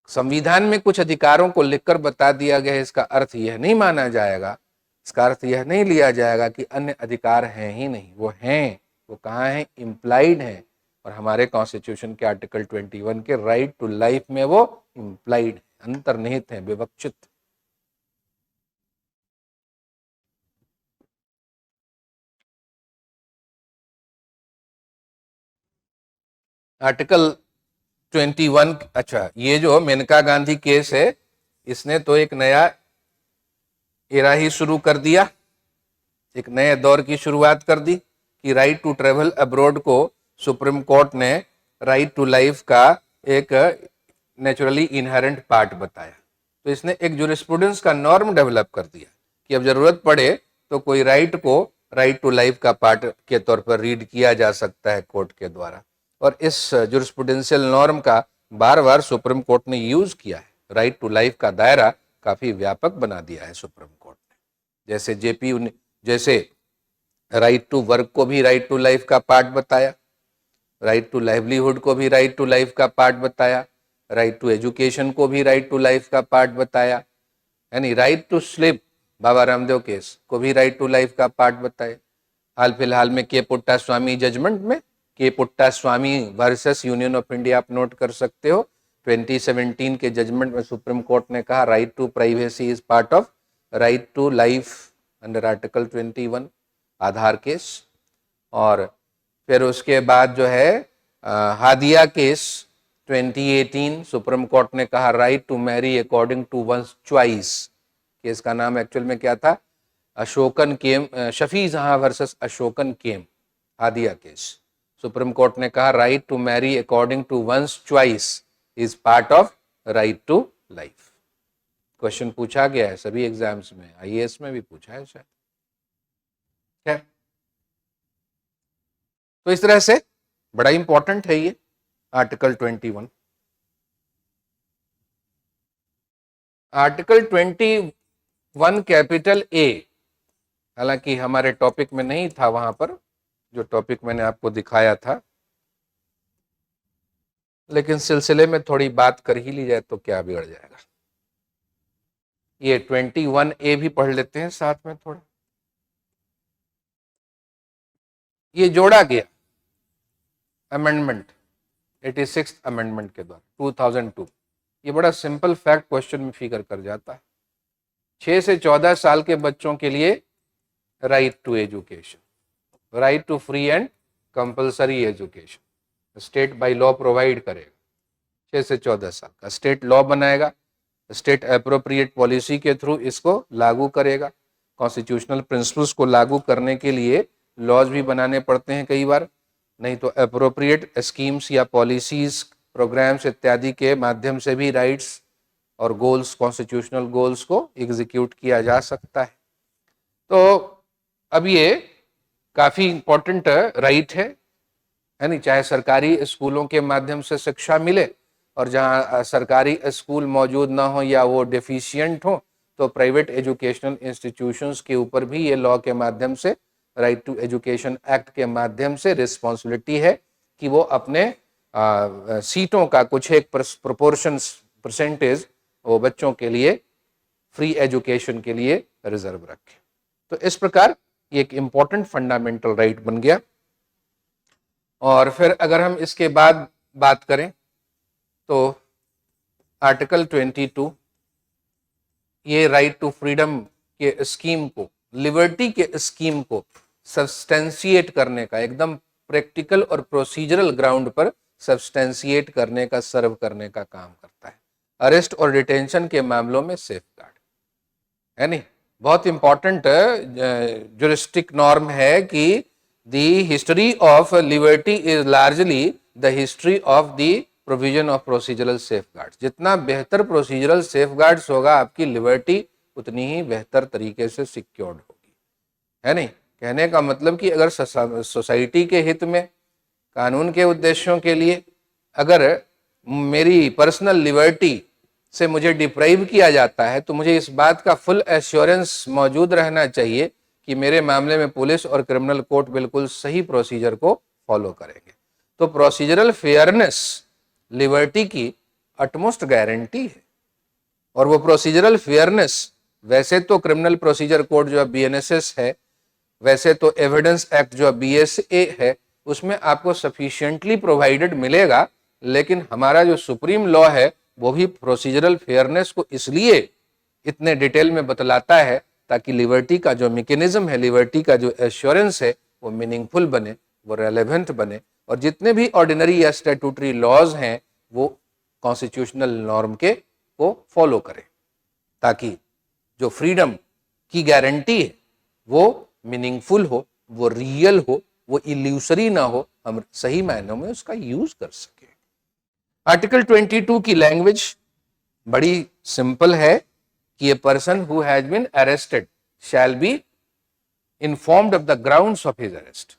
संविधान में कुछ अधिकारों को लिखकर बता दिया गया है, इसका अर्थ यह नहीं माना जाएगा, इसका अर्थ यह नहीं लिया जाएगा कि अन्य अधिकार हैं ही नहीं, वो हैं। वो कहाँ हैं? इम्प्लाइड हैं। और हमारे कॉन्स्टिट्यूशन के आर्टिकल 21 के राइट टू लाइफ में वो इम्प्लाइड है, अंतर्निहित है, विवक्षित। आर्टिकल 21, अच्छा, ये जो मेनका गांधी केस है इसने तो एक नया एरा ही शुरू कर दिया, एक नए दौर की शुरुआत कर दी कि राइट टू ट्रेवल अब्रॉड को सुप्रीम कोर्ट ने राइट टू लाइफ का एक नेचुरली इनहेरेंट पार्ट बताया। तो इसने एक जूरिस्प्रूडेंस का नॉर्म डेवलप कर दिया कि अब जरूरत पड़े तो कोई राइट को राइट टू लाइफ का पार्ट के तौर पर रीड किया जा सकता है कोर्ट के द्वारा। और इस जूरिस्प्रूडेंशियल नॉर्म का बार बार सुप्रीम कोर्ट ने यूज किया है। राइट टू लाइफ का दायरा काफी व्यापक बना दिया है सुप्रीम कोर्ट ने। जैसे राइट टू वर्क को भी राइट टू लाइफ का पार्ट बताया, राइट टू लाइवलीहुड को भी राइट टू लाइफ का पार्ट बताया, राइट टू एजुकेशन को भी राइट टू लाइफ का पार्ट बताया, यानी right to sleep, Baba Ramdev case को भी राइट टू लाइफ का पार्ट बताए। हाल फिलहाल में के पुट्टा स्वामी जजमेंट में, के पुट्टा स्वामी वर्सेस यूनियन ऑफ इंडिया, आप नोट कर सकते हो, 2017 के जजमेंट में सुप्रीम कोर्ट ने कहा right to privacy is part of right to life under article 21, Aadhaar case. और फिर उसके बाद जो है हादिया केस 2018, सुप्रीम कोर्ट ने कहा right to marry according to one's choice. Case का नाम एक्चुअल में क्या था? Ashokan K M, Shafi Jahan versus Asokan K M, Hadiya case. Supreme court ने कहा right to marry according to one's choice is part of right to life. Question पूछा गया है सभी एग्जाम्स में, आईएएस में भी पूछा है शायद। तो इस तरह से बड़ा इंपॉर्टेंट है ये आर्टिकल 21। आर्टिकल 21 कैपिटल ए, हालांकि हमारे टॉपिक में नहीं था वहां पर, जो टॉपिक मैंने आपको दिखाया था, लेकिन सिलसिले में थोड़ी बात कर ही ली जाए तो क्या बिगड़ जाएगा। ये 21A भी पढ़ लेते हैं साथ में थोड़ा। ये जोड़ा गया अमेंडमेंट 86 अमेंडमेंट के द्वारा 2002। ये बड़ा सिंपल फैक्ट क्वेश्चन में फिगर कर जाता है। 6 से 14 साल के बच्चों के लिए right to education, right to free and compulsory education state by law provide करेगा। 6 से 14 साल का स्टेट लॉ बनाएगा, स्टेट अप्रोप्रिएट पॉलिसी के थ्रू इसको लागू करेगा। कॉन्स्टिट्यूशनल प्रिंसिपल्स को लागू करने के लिए लॉज भी बनाने पड़ते हैं कई बार, नहीं तो अप्रोप्रिएट स्कीम्स या पॉलिसीज, प्रोग्राम्स इत्यादि के माध्यम से भी राइट्स और गोल्स, कॉन्स्टिट्यूशनल गोल्स को एग्जीक्यूट किया जा सकता है। तो अब ये काफ़ी इम्पोर्टेंट राइट है नहीं, चाहे सरकारी स्कूलों के माध्यम से शिक्षा मिले और जहाँ सरकारी स्कूल मौजूद ना हो या वो डेफिशिएंट हो, तो प्राइवेट एजुकेशनल इंस्टीट्यूशंस के ऊपर भी ये लॉ के माध्यम से, राइट टू एजुकेशन एक्ट के माध्यम से रिस्पॉन्सिबिलिटी है कि वो अपने सीटों का कुछ एक परसेंटेज वो बच्चों के लिए फ्री एजुकेशन के लिए रिजर्व रखें। तो इस प्रकार ये एक इम्पॉर्टेंट फंडामेंटल राइट बन गया। और फिर अगर हम इसके बाद बात करें तो आर्टिकल 22, ये राइट टू फ्रीडम के स्कीम को, लिबर्टी के स्कीम को सब्सटेंशिएट करने का, एकदम प्रैक्टिकल और प्रोसीजरल ग्राउंड पर सब्सटेंशिएट करने का, सर्व करने का काम करता है। अरेस्ट और डिटेंशन के मामलों में सेफ गार्ड है नहीं, बहुत इंपॉर्टेंट ज्यूरिस्टिक नॉर्म है कि the history of liberty is largely the history of the provision of procedural safe guard. जितना बेहतर प्रोसीजरल सेफ गार्ड्स होगा आपकी लिबर्टी, उतनी ही बेहतर तरीके से सिक्योर्ड होगी, है नहीं। कहने का मतलब कि अगर सोसाइटी के हित में, कानून के उद्देश्यों के लिए अगर मेरी पर्सनल लिबर्टी से मुझे डिप्राइव किया जाता है, तो मुझे इस बात का फुल एश्योरेंस मौजूद रहना चाहिए कि मेरे मामले में पुलिस और क्रिमिनल कोर्ट बिल्कुल सही प्रोसीजर को फॉलो करेंगे। तो प्रोसीजरल फेयरनेस लिबर्टी की अटमोस्ट गारंटी है। और वो प्रोसीजरल फेयरनेस, वैसे तो क्रिमिनल प्रोसीजर कोड जो BNSS है, वैसे तो एविडेंस एक्ट जो BSA है, उसमें आपको सफिशिएंटली प्रोवाइडेड मिलेगा, लेकिन हमारा जो सुप्रीम लॉ है वो भी प्रोसीजरल फेयरनेस को इसलिए इतने डिटेल में बतलाता है ताकि लिबर्टी का जो मैकेनिज्म है, लिबर्टी का जो एश्योरेंस है, वो मीनिंगफुल बने, वो रेलेवेंट बने, और जितने भी ऑर्डिनरी या स्टैट्यूटरी लॉज हैं वो कॉन्स्टिट्यूशनल नॉर्म के को फॉलो करें, ताकि जो फ्रीडम की गारंटी है वो मीनिंगफुल हो, वो रियल हो, वो इल्यूसरी ना हो, हम सही मायनों में उसका यूज कर सके। आर्टिकल 22 की लैंग्वेज बड़ी सिंपल है कि a person who has been arrested shall be informed of the grounds of his arrest.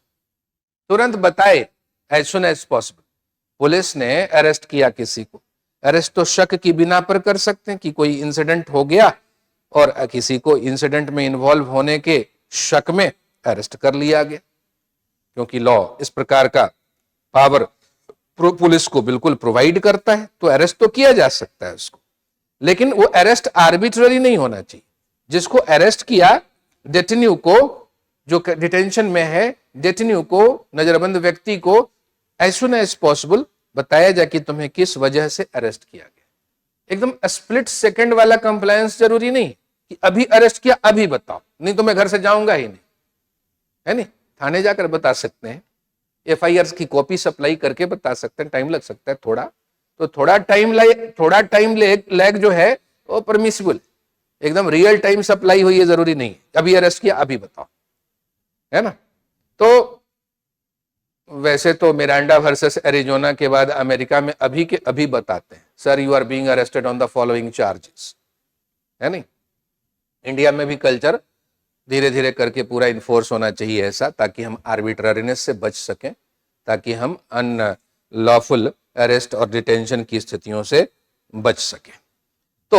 तुरंत बताए, as soon as possible. Police ने अरेस्ट किया किसी को, अरेस्ट तो शक की बिना पर कर सकते हैं कि कोई इंसिडेंट हो गया और किसी को इंसिडेंट में इन्वॉल्व होने के शक में अरेस्ट कर लिया गया, क्योंकि लॉ इस प्रकार का पावर पुलिस को बिल्कुल प्रोवाइड करता है, तो अरेस्ट तो किया जा सकता है उसको। लेकिन वो अरेस्ट आर्बिट्ररी नहीं होना चाहिए। जिसको अरेस्ट किया, डेटेन्यू को, जो डिटेंशन में है, डेटेन्यू को, नजरबंद व्यक्ति को एज सुन एज पॉसिबल बताया जाए कि तुम्हें किस वजह से अरेस्ट किया गया। एकदम स्प्लिट सेकंड वाला कंप्लायंस जरूरी नहीं कि अभी अरेस्ट किया अभी बताओ, नहीं तो मैं घर से जाऊंगा ही नहीं, है नहीं। थाने जाकर बता सकते हैं, FIR की कॉपी सप्लाई करके बता सकते हैं, टाइम लग सकता है थोड़ा, तो थोड़ा टाइम लैग जो है वो परमिसिबल, एकदम रियल टाइम सप्लाई हुई है जरूरी नहीं, अभी अरेस्ट किया अभी बताओ, है ना। तो वैसे तो मिरांडा वर्सेस एरिजोना के बाद अमेरिका में अभी के अभी बताते हैं, sir you are being arrested on the following charges, है नहीं। इंडिया में भी कल्चर धीरे धीरे करके पूरा इन्फोर्स होना चाहिए ऐसा, ताकि हम आर्बिट्ररीनेस से बच सकें, ताकि हम अनलॉफुल अरेस्ट और डिटेंशन की स्थितियों से बच सकें। तो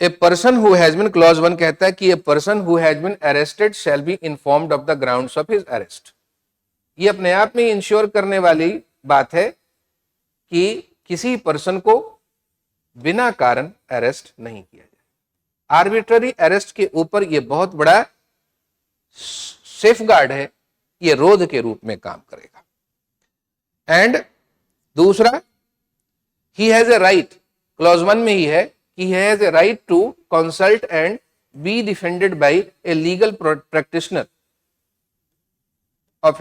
a person who has been, clause 1 कहता है कि a person who has been arrested shall be informed of the grounds of his arrest. ये अपने आप में इंश्योर करने वाली बात है कि किसी पर्सन को बिना कारण अरेस्ट नहीं किया जाए। आर्बिट्ररी अरेस्ट के ऊपर यह बहुत बड़ा सेफगार्ड है, ये रोध के रूप में काम करेगा। एंड दूसरा, he has a right, clause 1 में ही है कि he has a right to consult and be defended by a legal practitioner of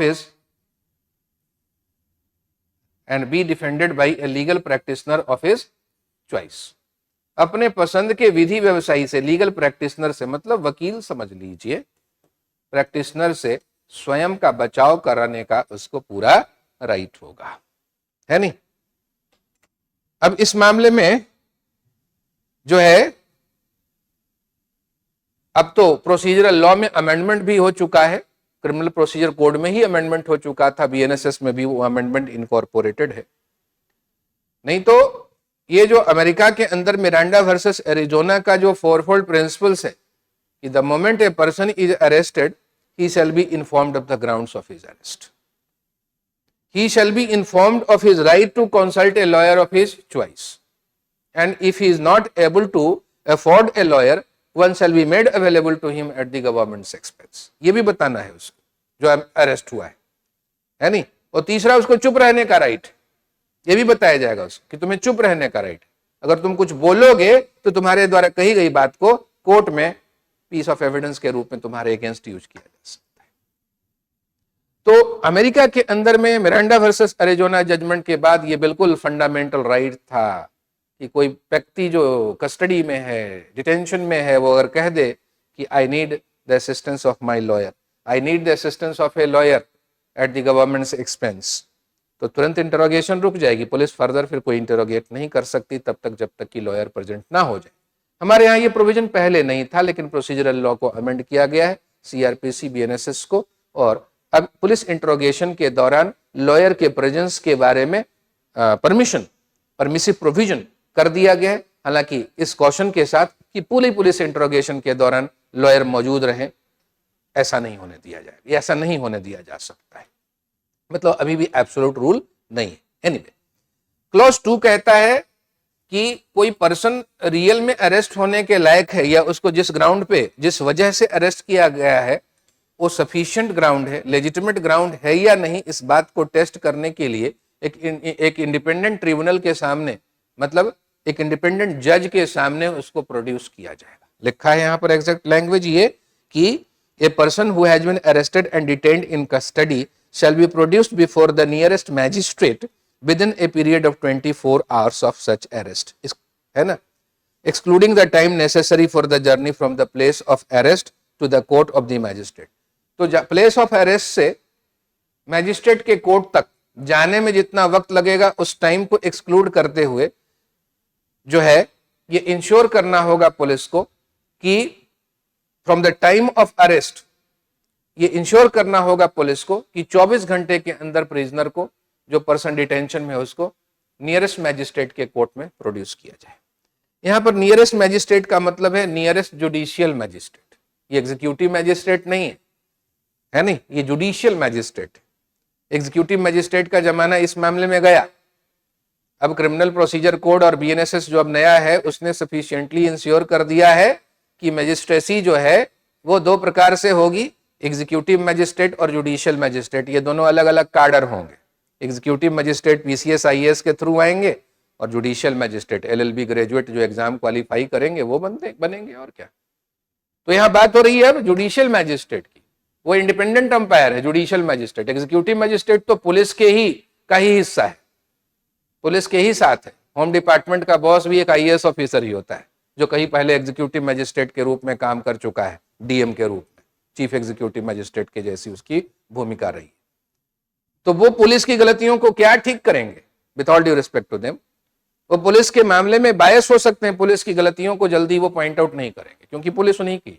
his choice। अपने पसंद के विधि व्यवसायी से, लीगल प्रैक्टिशनर से मतलब वकील समझ लीजिए, प्रैक्टिशनर से स्वयं का बचाव कराने का उसको पूरा राइट होगा, है नहीं। अब इस मामले में जो है, अब तो प्रोसीजरल लॉ में अमेंडमेंट भी हो चुका है, क्रिमिनल प्रोसीजर कोड में ही अमेंडमेंट हो चुका था, बीएनएसएस में भी वो अमेंडमेंट इनकॉर्पोरेटेड है। नहीं तो ये जो अमेरिका के अंदर मिरांडा वर्सेस एरिजोना का जो फोरफोल्ड प्रिंसिपल्स है कि the moment a person is arrested he shall be informed of the grounds of his arrest, he shall be informed of his right to consult a lawyer of his choice, and if he is not able to afford a lawyer, one shall be made available to him at the government's expense। ये भी बताना है उसको जो arrest हुआ है नहीं। और तीसरा, उसको चुप रहने का राइट, ये भी बताया जाएगा उसको कि तुम्हें चुप रहने का राइट, अगर तुम कुछ बोलोगे तो तुम्हारे द्वारा कही गई बात को कोर्ट में पीस ऑफ एविडेंस के रूप में तुम्हारे अगेंस्ट यूज किया जा सकता है। तो अमेरिका के अंदर में मिरांडा वर्सेस एरिजोना जजमेंट के बाद ये बिल्कुल फंडामेंटल राइट था कि कोई व्यक्ति जो कस्टडी में है, डिटेंशन में है, वो अगर कह दे कि I need the assistance of my lawyer, I need the assistance of a lawyer at the governments expense, तो तुरंत इंटरोगेशन रुक जाएगी, पुलिस फर्दर फिर कोई इंटरोगेट नहीं कर सकती तब तक जब तक कि लॉयर प्रेजेंट ना हो जाए। हमारे यहाँ ये प्रोविजन पहले नहीं था, लेकिन प्रोसीजरल लॉ को अमेंड किया गया है, सीआरपीसी बीएनएसएस को, और अब पुलिस इंटरोगेशन के दौरान लॉयर के प्रेजेंस के बारे में परमिसिव प्रोविजन कर दिया गया है। हालांकि इस कॉशन के साथ कि पूरी पुलिस इंटरोगेशन के दौरान लॉयर मौजूद रहे, ऐसा नहीं होने दिया जाएगा, ऐसा नहीं होने दिया जा सकता है, मतलब अभी भी एब्सोल्यूट रूल नहीं है। एनीवे, क्लॉज 2 कहता है कि कोई पर्सन रियल में अरेस्ट होने के लायक है या उसको जिस ग्राउंड पे, जिस वजह से अरेस्ट किया गया है वो सफिशिएंट ग्राउंड है, लेजिटिमेट ग्राउंड है या नहीं, इस बात को टेस्ट करने के लिए एक इंडिपेंडेंट ट्रिब्यूनल के सामने, मतलब एक इंडिपेंडेंट जज के सामने उसको प्रोड्यूस किया जाएगा। लिखा है यहां पर एग्जैक्ट लैंग्वेज ये कि a person who has been arrested and detained in custody shall be produced before the nearest magistrate within a period of 24 hours of such arrest, है ना, excluding the time necessary for the journey from the place of arrest to the court of the magistrate. तो place of arrest से magistrate के court तक जाने में जितना वक्त लगेगा उस टाइम को एक्सक्लूड करते हुए जो है ये इंश्योर करना होगा पुलिस को कि from the time of arrest, ये इंश्योर करना होगा पुलिस को कि 24 घंटे के अंदर प्रिजनर को, जो पर्सन डिटेंशन में है, उसको नियरेस्ट मैजिस्ट्रेट के कोर्ट में प्रोड्यूस किया जाए। यहां पर नियरेस्ट मैजिस्ट्रेट का मतलब है नियरेस्ट जुडिशियल मैजिस्ट्रेट, ये एग्जीक्यूटिव मैजिस्ट्रेट नहीं है नहीं, ये जुडिशियल मैजिस्ट्रेट। एग्जीक्यूटिव मैजिस्ट्रेट का जमाना इस मामले में गया। अब क्रिमिनल प्रोसीजर कोड और बीएनएसएस जो अब नया है उसने सफिशिएंटली इंश्योर कर दिया है कि मैजिस्ट्रेसी जो है वो 2 प्रकार से होगी, एग्जीक्यूटिव मैजिस्ट्रेट और जुडिशियल मैजिस्ट्रेट, ये दोनों अलग अलग कार्डर होंगे। एग्जीक्यूटिव मैजिस्ट्रेट पीसीएस आईएएस के थ्रू आएंगे और जुडिशियल मैजिस्ट्रेट एलएलबी ग्रेजुएट जो एग्जाम क्वालिफाई करेंगे वो बनेंगे, और क्या। तो यहाँ बात हो रही है अब जुडिशियल मैजिस्ट्रेट की, वो इंडिपेंडेंट अंपायर है जुडिशियल मैजिस्ट्रेट। एग्जीक्यूटिव मैजिस्ट्रेट तो पुलिस के ही का ही हिस्सा है, पुलिस के ही साथ है। होम डिपार्टमेंट का बॉस भी एक आईएएस ऑफिसर ही होता है जो कहीं पहले एग्जीक्यूटिव मैजिस्ट्रेट के रूप में काम कर चुका है, डीएम के रूप में, चीफ एग्जीक्यूटिव मैजिस्ट्रेट के जैसी उसकी भूमिका रही। तो वो पुलिस की गलतियों को क्या ठीक करेंगे, with all due respect to them, वो पुलिस के मामले में बायस हो सकते हैं, पुलिस की गलतियों को जल्दी वो पॉइंट आउट नहीं करेंगे क्योंकि पुलिस उन्हीं की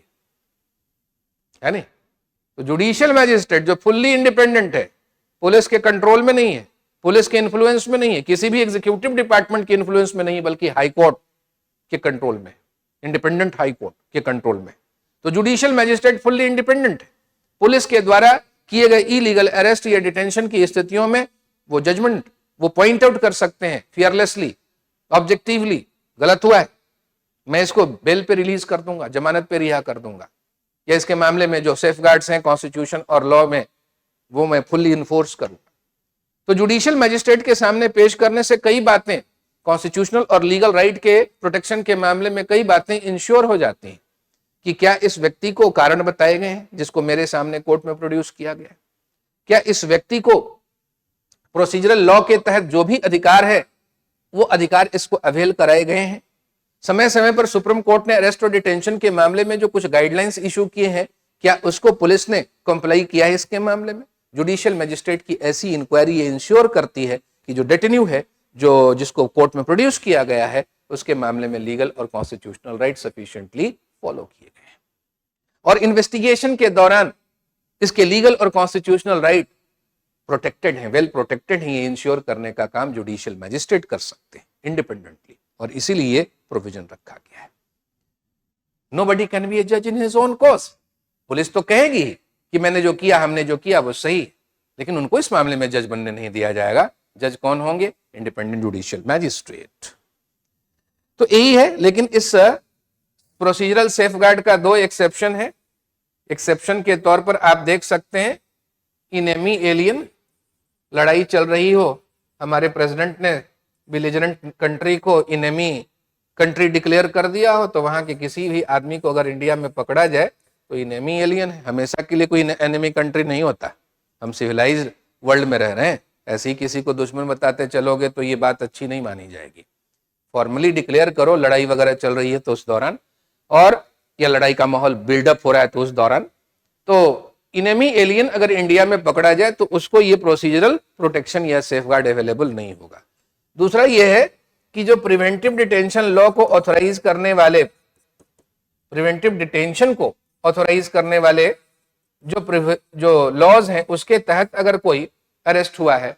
है नहीं। तो जुडिशियल मैजिस्ट्रेट जो फुल्ली इंडिपेंडेंट है, पुलिस के कंट्रोल में नहीं है, पुलिस के इन्फ्लुएंस में नहीं है, किसी भी एग्जीक्यूटिव डिपार्टमेंट के इन्फ्लुएंस में नहीं, बल्कि हाई कोर्ट के कंट्रोल में, इंडिपेंडेंट हाई कोर्ट के कंट्रोल में। तो जुडिशियल मैजिस्ट्रेट फुल्ली इंडिपेंडेंट है। पुलिस के द्वारा किए गए इलीगल अरेस्ट या डिटेंशन की स्थितियों में वो जजमेंट वो पॉइंट आउट कर सकते हैं फियरलेसली, ऑब्जेक्टिवली, गलत हुआ है, मैं इसको बेल पे रिलीज कर दूंगा, जमानत पे रिहा कर दूंगा, या इसके मामले में जो सेफगार्ड्स हैं कॉन्स्टिट्यूशन और लॉ में वो मैं फुल्ली इन्फोर्स करूंगा। तो जुडिशियल मैजिस्ट्रेट के सामने पेश करने से कई बातें कॉन्स्टिट्यूशनल और लीगल राइट के प्रोटेक्शन के मामले में कई बातें इंश्योर हो जाती हैं कि क्या इस व्यक्ति को कारण बताए गए हैं जिसको मेरे सामने कोर्ट में प्रोड्यूस किया गया, क्या इस व्यक्ति को प्रोसीजरल लॉ के तहत जो भी अधिकार है वो अधिकार इसको अवेल कराए गए हैं, समय समय पर सुप्रीम कोर्ट ने अरेस्ट और डिटेंशन के मामले में जो कुछ गाइडलाइंस इशू किए हैं क्या उसको पुलिस ने कंप्लाई किया है। इसके मामले में जुडिशियल मैजिस्ट्रेट की ऐसी इंक्वायरी ये इंश्योर करती है कि जो डेटेन्यू है, जो जिसको कोर्ट में प्रोड्यूस किया गया है, उसके मामले में लीगल और कॉन्स्टिट्यूशनल राइट सफिशिएंटली फॉलो किए गए हैं, और इन्वेस्टिगेशन के दौरान इसके लीगल और कॉन्स्टिट्यूशनल राइट प्रोटेक्टेड हैं, वेल प्रोटेक्टेड हैं, ये इंश्योर करने का काम जुडिशियल मैजिस्ट्रेट कर सकते हैं इंडिपेंडेंटली, और इसीलिए प्रोविजन रखा गया है। नोबडी कैन बी ए जज in his own cause. Police तो कहेगी कि मैंने जो किया, हमने जो किया वो सही, लेकिन उनको इस मामले में जज बनने नहीं दिया जाएगा। जज कौन होंगे? Independent judicial magistrate. तो यही है, लेकिन इस प्रोसीजरल सेफगार्ड का दो एक्सेप्शन है। एक्सेप्शन के तौर पर आप देख सकते हैं, इनेमी एलियन, लड़ाई चल रही हो, हमारे प्रेसिडेंट ने बिलिजरेंट कंट्री को इनेमी कंट्री डिक्लेयर कर दिया हो, तो वहां के किसी भी आदमी को अगर इंडिया में पकड़ा जाए तो इनेमी एलियन है। हमेशा के लिए कोई एनिमी कंट्री नहीं होता, हम सिविलाइज्ड वर्ल्ड में रह रहे हैं। ऐसे ही किसी को दुश्मन बताते चलोगे तो ये बात अच्छी नहीं मानी जाएगी। फॉर्मली डिक्लेयर करो, लड़ाई वगैरह चल रही है तो उस दौरान, और या लड़ाई का माहौल बिल्डअप हो रहा है तो उस दौरान, तो इनेमी एलियन अगर इंडिया में पकड़ा जाए तो उसको ये प्रोसीजरल प्रोटेक्शन या सेफगार्ड अवेलेबल नहीं होगा। दूसरा ये है कि जो प्रिवेंटिव डिटेंशन लॉ को ऑथोराइज करने वाले, प्रिवेंटिव डिटेंशन को ऑथोराइज करने वाले जो लॉज हैं उसके तहत अगर कोई अरेस्ट हुआ है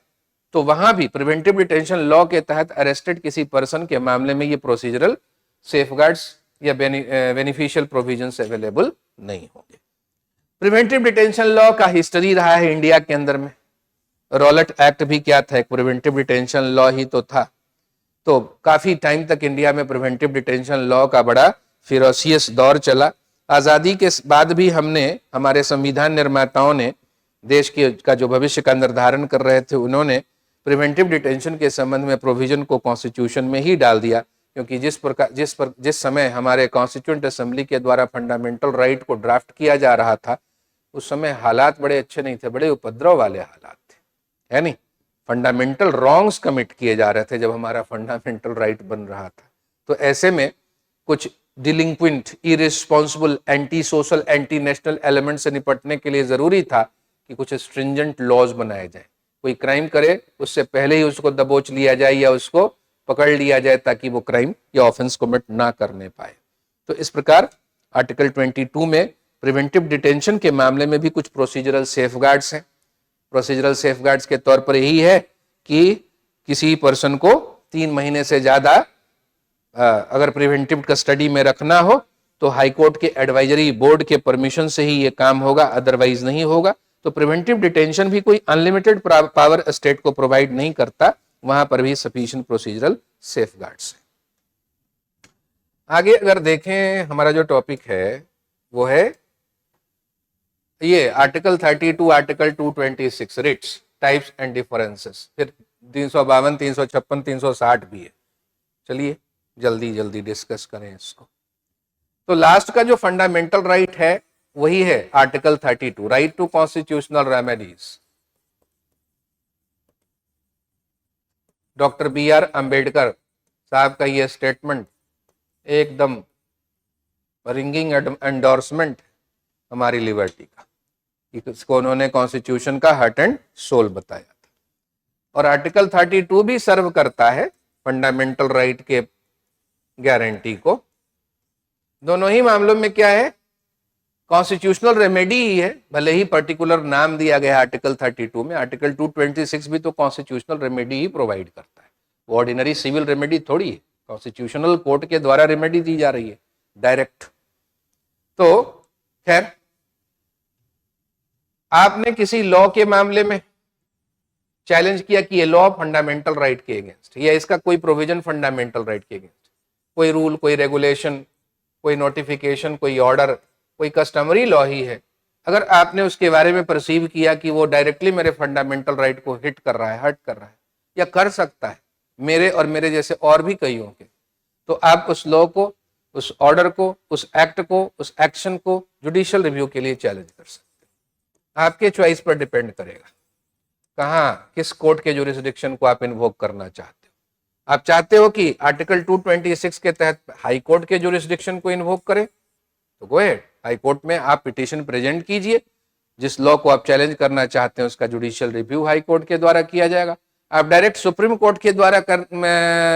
तो वहां भी प्रिवेंटिव डिटेंशन लॉ के तहत अरेस्टेड किसी पर्सन के मामले में ये प्रोसीजरल सेफगार्ड्स या बेनिफिशियल प्रोविजंस अवेलेबल नहीं होंगे। प्रिवेंटिव डिटेंशन लॉ का हिस्ट्री रहा है इंडिया के अंदर में। रॉलेट एक्ट भी क्या था? एक प्रिवेंटिव डिटेंशन लॉ ही तो था। तो काफी टाइम तक इंडिया में प्रिवेंटिव डिटेंशन लॉ का बड़ा फिरोसियस दौर चला। आजादी के बाद भी हमने, हमारे संविधान निर्माताओं ने देश का जो भविष्य का निर्धारण कर रहे थे, उन्होंने प्रिवेंटिव डिटेंशन के संबंध में प्रोविजन को कॉन्स्टिट्यूशन में ही डाल दिया, क्योंकि जिस समय हमारे कॉन्स्टिट्यूएंट असेंबली के द्वारा फंडामेंटल राइट को ड्राफ्ट किया जा रहा था, उस समय हालात बड़े अच्छे नहीं थे, बड़े उपद्रव वाले हालात थे, है नहीं। फंडामेंटल रॉन्ग्स कमिट किए जा रहे थे जब हमारा फंडामेंटल राइट बन रहा था। तो ऐसे में कुछ delinquent, irresponsible, anti social, anti national element से निपटने के लिए जरूरी था कि कुछ स्ट्रिंजेंट लॉज बनाए जाए। कोई क्राइम करे उससे पहले ही उसको दबोच लिया जाए या उसको पकड़ लिया जाए ताकि वो क्राइम या ऑफेंस कमिट ना करने पाए। तो इस प्रकार आर्टिकल 22 में प्रिवेंटिव डिटेंशन के मामले में भी कुछ प्रोसीजरल सेफगार्ड्स हैं। प्रोसीजरल सेफगार्ड्स के तौर पर यही है कि किसी पर्सन को 3 महीने से ज्यादा अगर प्रिवेंटिव कस्टडी में रखना हो तो हाईकोर्ट के एडवाइजरी बोर्ड के परमिशन से ही ये काम होगा, अदरवाइज नहीं होगा। तो प्रिवेंटिव डिटेंशन भी कोई अनलिमिटेड पावर स्टेट को प्रोवाइड नहीं करता, वहां पर भी सफिशिएंट प्रोसीजरल सेफगार्ड्स हैं। आगे अगर देखें, हमारा जो टॉपिक है वो है ये article 32, article 226 writs, types and differences, फिर 352, 356, 360 भी है। चलिए जल्दी जल्दी डिस्कस करें इसको। तो लास्ट का जो फंडामेंटल राइट है वही है article 32, right to constitutional remedies. Doctor BR Ambedkar साहब का ये स्टेटमेंट एकदम रिंगिंग एंडोर्समेंट हमारी लिबर्टी का, इसको उन्होंने कॉन्स्टिट्यूशन का हार्ट एंड सोल बताया था। और आर्टिकल 32 भी सर्व करता है फंडामेंटल राइट के गारंटी को। दोनों ही मामलों में क्या है? कॉन्स्टिट्यूशनल रेमेडी ही है, भले ही पर्टिकुलर नाम दिया गया आर्टिकल 32 में। आर्टिकल 226 भी तो कॉन्स्टिट्यूशनल रेमेडी ही प्रोवाइड करता है, वो ऑर्डिनरी सिविल रेमेडी थोड़ी है, कॉन्स्टिट्यूशनल कोर्ट के द्वारा रेमेडी दी जा रही है। डायरेक्ट। तो खैर, आपने किसी लॉ के मामले में चैलेंज किया कि ये लॉ फंडामेंटल राइट के अगेंस्ट, या इसका कोई प्रोविजन फंडामेंटल राइट के अगेंस्ट, कोई रूल, कोई रेगुलेशन, कोई नोटिफिकेशन, कोई ऑर्डर, कोई कस्टमरी लॉ ही है, अगर आपने उसके बारे में परसीव किया कि वो डायरेक्टली मेरे फंडामेंटल राइट को हिट कर रहा है, हर्ट कर रहा है, या कर सकता है मेरे और मेरे जैसे और भी कईयों के, तो आप उस लॉ को, उस ऑर्डर को, उस एक्ट को, उस एक्शन को जुडिशियल रिव्यू के लिए चैलेंज कर सकते हैं। आपके चॉइस पर डिपेंड करेगा कहाँ, किस कोर्ट के जुरिस्डिक्शन को आप इन्वोक करना चाहते हो। आप चाहते हो कि आर्टिकल 226 के तहत हाई कोर्ट के जुरिस्डिक्शन को इन्वोक करें, तो गो अहेड, हाई कोर्ट में आप पिटीशन प्रेजेंट कीजिए, जिस लॉ को आप चैलेंज करना चाहते हैं उसका जुडिशियल रिव्यू हाई कोर्ट के द्वारा किया जाएगा। आप डायरेक्ट सुप्रीम कोर्ट के द्वारा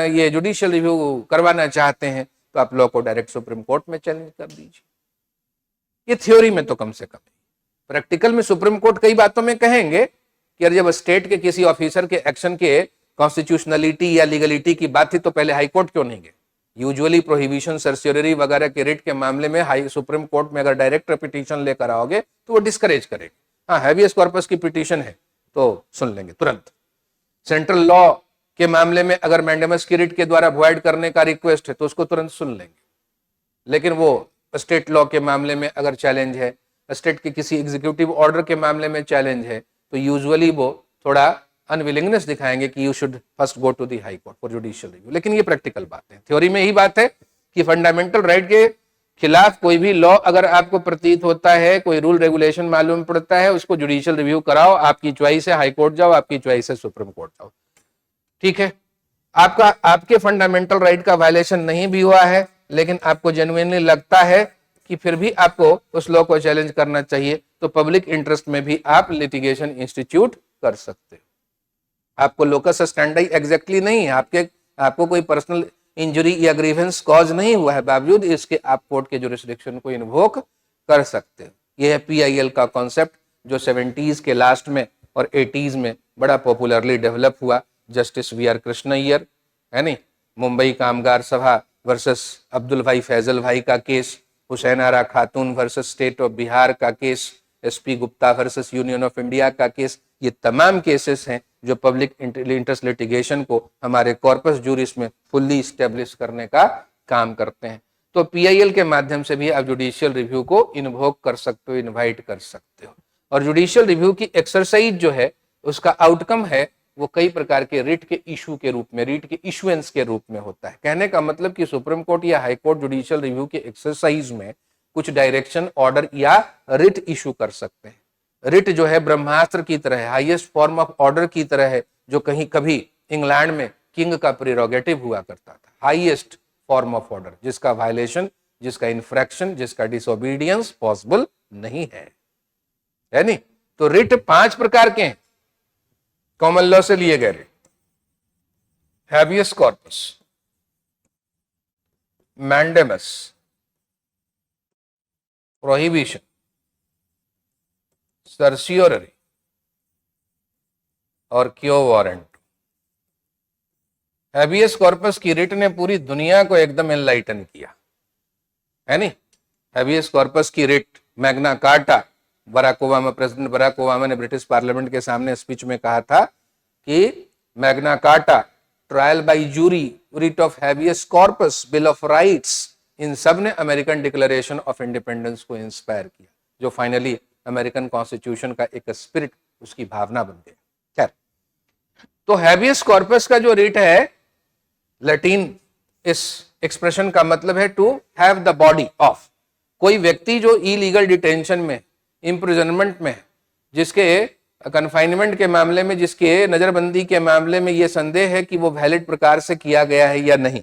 ये जुडिशियल रिव्यू करवाना चाहते हैं तो आप लॉ को डायरेक्ट सुप्रीम कोर्ट में चैलेंज कर दीजिए। ये थ्योरी में तो कम से कम, प्रैक्टिकल में सुप्रीम कोर्ट कई बातों में कहेंगे कि अरे जब स्टेट के किसी ऑफिसर के एक्शन के कॉन्स्टिट्यूशनलिटी या लीगलिटी की बात थी तो पहले हाई कोर्ट क्यों नहीं गए। यूजुअली प्रोहिबिशन, सर्स्योररी वगैरह के रिट के मामले में हाई सुप्रीम कोर्ट में अगर डायरेक्ट पिटीशन लेकर आओगे तो वो डिस्करेज करेगी। हाँ, हैबियस कॉर्पस की पिटीशन है तो सुन लेंगे तुरंत। सेंट्रल लॉ के मामले में अगर मैंडेमस की रिट के द्वारा वॉइड करने का रिक्वेस्ट है तो उसको तुरंत सुन लेंगे। लेकिन वो स्टेट लॉ के मामले में अगर चैलेंज है, स्टेट के किसी एग्जीक्यूटिव ऑर्डर के मामले में चैलेंज है, तो यूजुअली वो थोड़ा अनविलिंगनेस दिखाएंगे कि you should first go to the high court for judicial review. लेकिन ये प्रैक्टिकल बात है, थ्योरी में ही बात है कि फंडामेंटल राइट के खिलाफ कोई भी लॉ अगर आपको प्रतीत होता है, कोई रूल रेगुलेशन मालूम पड़ता है, उसको जुडिशियल रिव्यू कराओ। आपकी चॉइस है हाई कोर्ट जाओ, आपकी चॉइस है सुप्रीम कोर्ट जाओ, ठीक है। आपके फंडामेंटल राइट का वायलेशन नहीं भी हुआ है, लेकिन आपको जेन्युइनली लगता है कि फिर भी आपको उस लॉ को चैलेंज करना चाहिए, तो पब्लिक इंटरेस्ट में भी आप लिटिगेशन इंस्टीट्यूट कर सकते हो। आपको लोकस स्टैंडी एग्जैक्टली नहीं है, आपको कोई पर्सनल इंजरी या ग्रीवेंस कॉज नहीं हुआ है, बावजूद इसके आप कोर्ट के जुरिस्डिक्शन को इन्वोक कर सकते हो। यह है PIL का कॉन्सेप्ट जो 70s के लास्ट में और 80s में बड़ा पॉपुलरली डेवलप हुआ। जस्टिस VR कृष्णय्यर है नहीं, मुंबई कामगार सभा वर्सेस अब्दुल भाई फैजल भाई का case, Hussain Ara Khatoon versus state of Bihar का case, SP Gupta versus union of India का केस, ये तमाम केसेस हैं जो पब्लिक इंटरेस्ट लिटिगेशन को हमारे कॉर्पस जूरिस में फुल्ली स्टेब्लिश करने का काम करते हैं। तो PIL के माध्यम से भी आप जुडिशियल रिव्यू को इन्वोक कर सकते हो, इनवाइट कर सकते हो। और जुडिशियल रिव्यू की एक्सरसाइज जो है उसका आउटकम है वो कई प्रकार के रिट के इशू के रूप में, रिट के इशुएंस के रूप में होता है। कहने का मतलब कि सुप्रीम कोर्ट या हाई कोर्ट जुडिशियल रिव्यू के एक्सरसाइज में कुछ डायरेक्शन, ऑर्डर या रिट इशू कर सकते हैं। रिट जो है ब्रह्मास्त्र की तरह है, हाईएस्ट फॉर्म ऑफ ऑर्डर की तरह है, जो कहीं कभी इंग्लैंड में किंग का प्रीरोगेटिव हुआ करता था। हाईएस्ट फॉर्म ऑफ ऑर्डर जिसका वायलेशन, जिसका इन्फ्रैक्शन, जिसका डिसोबीडियंस पॉसिबल नहीं है नहीं। तो रिट 5 प्रकार के हैं कॉमन लॉ से लिए गए writ. Habeas corpus, mandamus, prohibition, certiorari और क्यो वारंट। हैबियस कॉर्पस की रिट ने पूरी दुनिया को एकदम एनलाइटन किया है नहीं। हैबियस कॉर्पस की writ, Magna Carta, president Barack Obama ने ब्रिटिश पार्लियामेंट के सामने स्पीच में कहा था कि Magna Carta, trial by jury, writ of habeas corpus, Bill of Rights, इन सब ने अमेरिकन डिक्लेरेशन ऑफ इंडिपेंडेंस को इंस्पायर किया, जो फाइनली अमेरिकन कॉन्स्टिट्यूशन का एक स्पिरिट, उसकी भावना बन गई। खैर, तो हैबियस कॉर्पस का जो रिट है, लैटिन इस एक्सप्रेशन का मतलब है to have the body of. कोई व्यक्ति जो इलीगल डिटेंशन में, इम्प्रिजनमेंट में, जिसके कन्फाइनमेंट के मामले में, जिसके नजरबंदी के मामले में यह संदेह है कि वो वैलिड प्रकार से किया गया है या नहीं,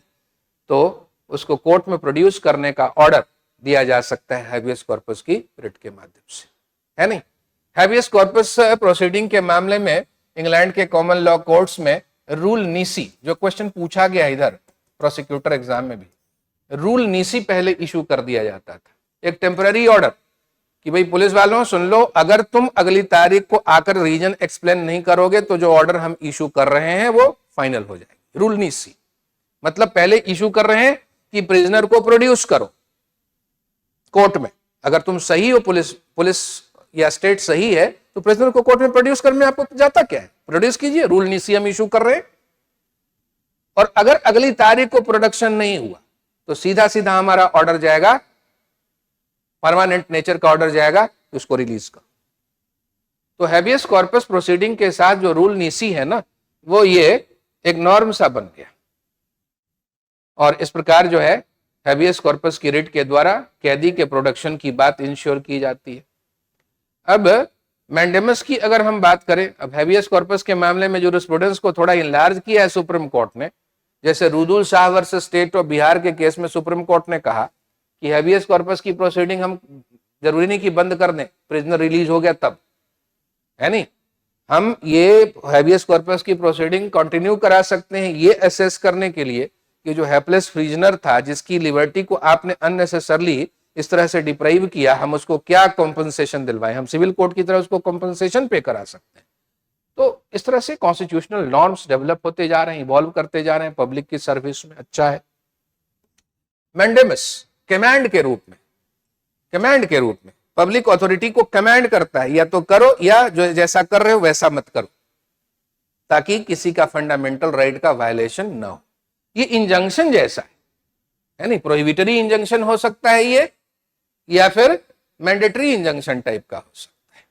तो उसको कोर्ट में प्रोड्यूस करने का ऑर्डर दिया जा सकता है हैबियस कॉर्पस की रिट के माध्यम से, है नहीं। हैबियस कॉर्पस प्रोसीडिंग के मामले में इंग्लैंड के कॉमन लॉ कोर्ट्स में रूल नीसी, जो क्वेश्चन पूछा गया इधर प्रोसिक्यूटर एग्जाम में भी, रूल नीसी पहले इशू कर दिया जाता था, एक टेम्पररी ऑर्डर कि भाई पुलिस वालों सुन लो, अगर तुम अगली तारीख को आकर रीजन एक्सप्लेन नहीं करोगे तो जो ऑर्डर हम इशू कर रहे हैं वो फाइनल हो जाएगी। रूल नीसी मतलब पहले इशू कर रहे हैं कि प्रिजनर को प्रोड्यूस करो, कोर्ट में, अगर तुम सही हो, पुलिस या स्टेट सही है, तो प्रिजनर को कोर्ट में प्रोड्यूस करने में आपको जाता क्या है, प्रोड्यूस कीजिए, रूल नीसी हम इशू कर रहे हैं। और अगर अगली तारीख को प्रोडक्शन नहीं हुआ तो सीधा सीधा हमारा ऑर्डर जाएगा, परमानेंट नेचर का ऑर्डर जाएगा, उसको रिलीज करो। तो हैबियस कॉर्पस प्रोसीडिंग के साथ जो रूल नीसी है ना, वो ये एक नॉर्म सा बन गया, और इस प्रकार जो है हैबियस कॉर्पस की रिट के द्वारा कैदी के प्रोडक्शन की बात इंश्योर की जाती है। अब मैंडेमस की अगर हम बात करें, अब हैबियस कॉर्पस के मामले में जूरिस्प्रूडेंस को थोड़ा इनलार्ज किया है सुप्रीम कोर्ट ने। जैसे Rudul Shah versus state of Bihar के केस में सुप्रीम कोर्ट ने कहा कि हैबियस कॉर्पस की प्रोसीडिंग हम जरूरी नहीं कि बंद कर दें, प्रिजनर रिलीज हो गया तब, है नहीं, हम ये हैबियस कॉर्पस की प्रोसीडिंग कंटिन्यू करा सकते हैं ये असेस करने के लिए कि जो हेल्पलेस प्रिजनर था, जिसकी लिबर्टी को आपने अननेसेसरली इस तरह से डिप्राइव किया, हम उसको क्या कॉम्पनसेशन दिलवाएं, हम सिविल कोर्ट की तरह उसको कॉम्पनसेशन पे करा सकते हैं। तो इस तरह से कॉन्स्टिट्यूशनल नॉर्म्स डेवलप होते जा रहे हैं, इवॉल्व करते जा रहे हैं पब्लिक की सर्विस में, अच्छा है। मैंडेमस कमांड के रूप में पब्लिक अथॉरिटी को कमांड करता है, या तो करो या जो जैसा कर रहे हो वैसा मत करो, ताकि किसी का फंडामेंटल राइट का वायलेशन ना हो। ये इंजंक्शन जैसा है नहीं, प्रोहिबिटरी इंजंक्शन हो सकता है ये, या फिर मैंडेटरी इंजंक्शन टाइप का हो सकता है।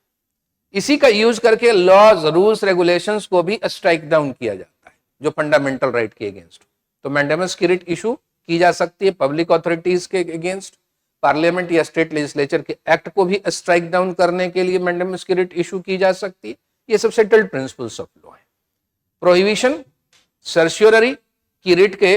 इसी का यूज करके लॉज, रूल्स, रेगुलेशंस को भी स्ट्राइक डाउन किया जाता है जो फंडामेंटल राइट के अगेंस्ट। तो मैंडेमस की रिट इशू की जा सकती है पब्लिक अथॉरिटीज के अगेंस्ट। पार्लियामेंट या स्टेट लेजिस्लेचर के एक्ट को भी स्ट्राइक डाउन करने के लिए मैंडेमस की रिट इशू की जा सकती है। ये सब सेटल्ड प्रिंसिपल्स ऑफ लॉ है। प्रोहिबिशन, सर्शियोररी की रिट के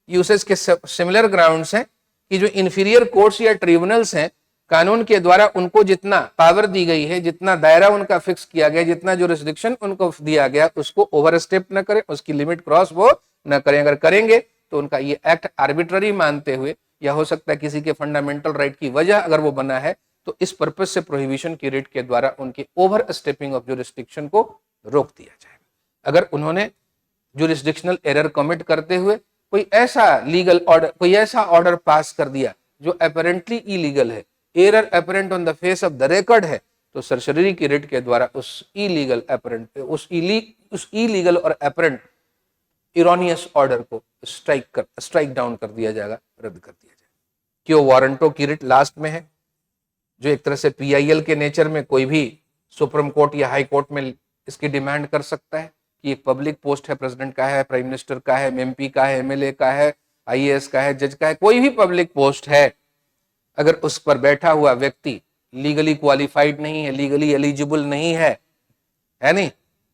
यूसेज के सिमिलर ग्राउंड्स हैं कि जो इंफीरियर कोर्ट्स या ट्रिब्यूनल्स हैं, कानून के द्वारा उनको जितना पावर दी गई है, जितना दायरा उनका फिक्स किया गया, जितना जुरिस्डिक्शन उनको दिया गया, उसको ओवरस्टेप न करें, उसकी लिमिट क्रॉस वो न करें। अगर करेंगे तो उनका ये एक्ट आर्बिट्ररी मानते हुए, या हो सकता है किसी के फंडामेंटल राइट की वजह अगर वो बना है, तो इस पर्पज से प्रोहिबिशन की रिट के द्वारा उनके ओवर स्टेपिंग ऑफ जुरिस्डिक्शन को रोक दिया जाएगा। अगर उन्होंने जुरिस्डिक्शनल एरर कमिट करते हुए कोई ऐसा लीगल ऑर्डर, कोई ऐसा ऑर्डर पास कर दिया जो अपेरेंटली इलीगल है, error apparent on the face of the record है, तो सर्शियोररी की रिट के द्वारा उस इलीगल और अपेरेंट इरोनियस ऑर्डर को स्ट्राइक डाउन कर दिया जाएगा, रद्द कर दिया जाएगा। क्यों वारंटो की रिट लास्ट में है, जो एक तरह से पीआईएल के नेचर में कोई भी सुप्रीम कोर्ट या हाई कोर्ट में इसकी डिमांड कर सकता है कि एक पब्लिक पोस्ट है, प्रेसिडेंट का है, प्राइम मिनिस्टर का है, एमपी का है, एमएलए का है, आईएएस का है, जज का है, कोई भी पब्लिक पोस्ट है, अगर उस पर बैठा हुआ व्यक्ति लीगली क्वालिफाइड नहीं है, लीगली एलिजिबल नहीं है नहीं,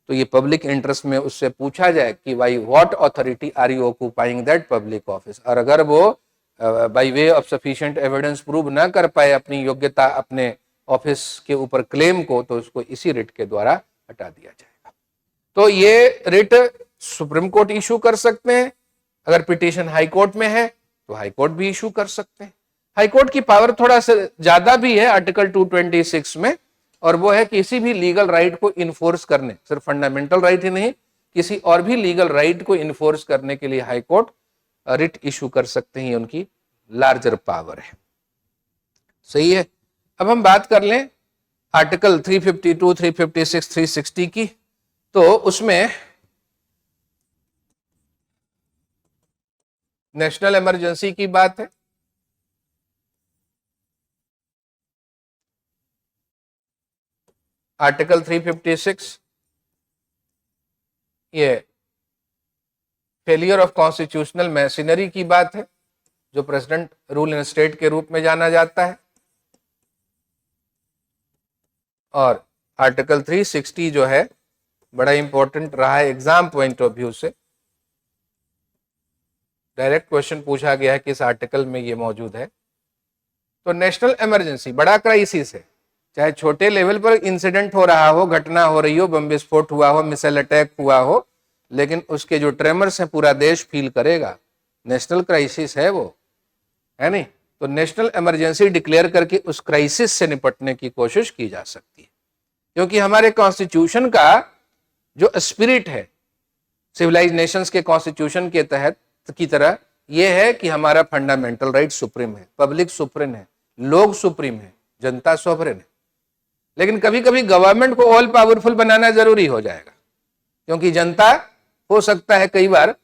तो ये पब्लिक इंटरेस्ट में उससे पूछा जाए कि भाई what authority are you occupying that public office, और अगर वो by way of sufficient evidence prove ना कर पाए अपनी योग्यता, अपने ऑफिस के ऊपर क्लेम को, तो उसको इसी रिट के द्वारा हटा दिया जाएगा। तो ये रिट सुप्रीम कोर्ट इशू कर सकते हैं। अगर पिटीशन हाई कोर्ट में है तो हाई कोर्ट भी इशू कर सकते हैं। हाई कोर्ट की पावर थोड़ा सा ज्यादा भी है आर्टिकल 226 में, और वो है किसी भी लीगल राइट को इन्फोर्स करने, सिर्फ फंडामेंटल राइट ही नहीं, किसी और भी लीगल राइट को इन्फोर्स करने के लिए हाई कोर्ट रिट इशू कर सकते हैं। उनकी लार्जर पावर है। सही है। अब हम बात कर लें आर्टिकल 352, 356, 360 की। तो उसमें नेशनल इमरजेंसी की बात है। आर्टिकल 356 ये फेलियर ऑफ कॉन्स्टिट्यूशनल मैशिनरी की बात है, जो प्रेसिडेंट रूल इन स्टेट के रूप में जाना जाता है। और आर्टिकल 360 जो है बड़ा इंपॉर्टेंट रहा है एग्जाम पॉइंट ऑफ व्यू से। डायरेक्ट क्वेश्चन पूछा गया है कि इस आर्टिकल में ये मौजूद है। तो नेशनल इमरजेंसी बड़ा क्राइसिस है, चाहे छोटे लेवल पर इंसिडेंट हो रहा हो, घटना हो रही हो, बम विस्फोट हुआ हो, मिसाइल अटैक हुआ हो, लेकिन उसके जो ट्रेमर्स हैं पूरा देश फील करेगा। नेशनल क्राइसिस है वो, है नहीं। तो नेशनल इमरजेंसी डिक्लेयर करके उस क्राइसिस से निपटने की कोशिश की जा सकती है, क्योंकि हमारे कॉन्स्टिट्यूशन का जो स्पिरिट है सिविलाइज्ड नेशंस के कॉन्स्टिट्यूशन के तहत की तरह यह है कि हमारा फंडामेंटल राइट सुप्रीम है, पब्लिक सुप्रीम है, लोग सुप्रीम है, जनता सोवरेन है। लेकिन कभी कभी गवर्नमेंट को ऑल पावरफुल बनाना जरूरी हो जाएगा, क्योंकि जनता हो सकता है कई बार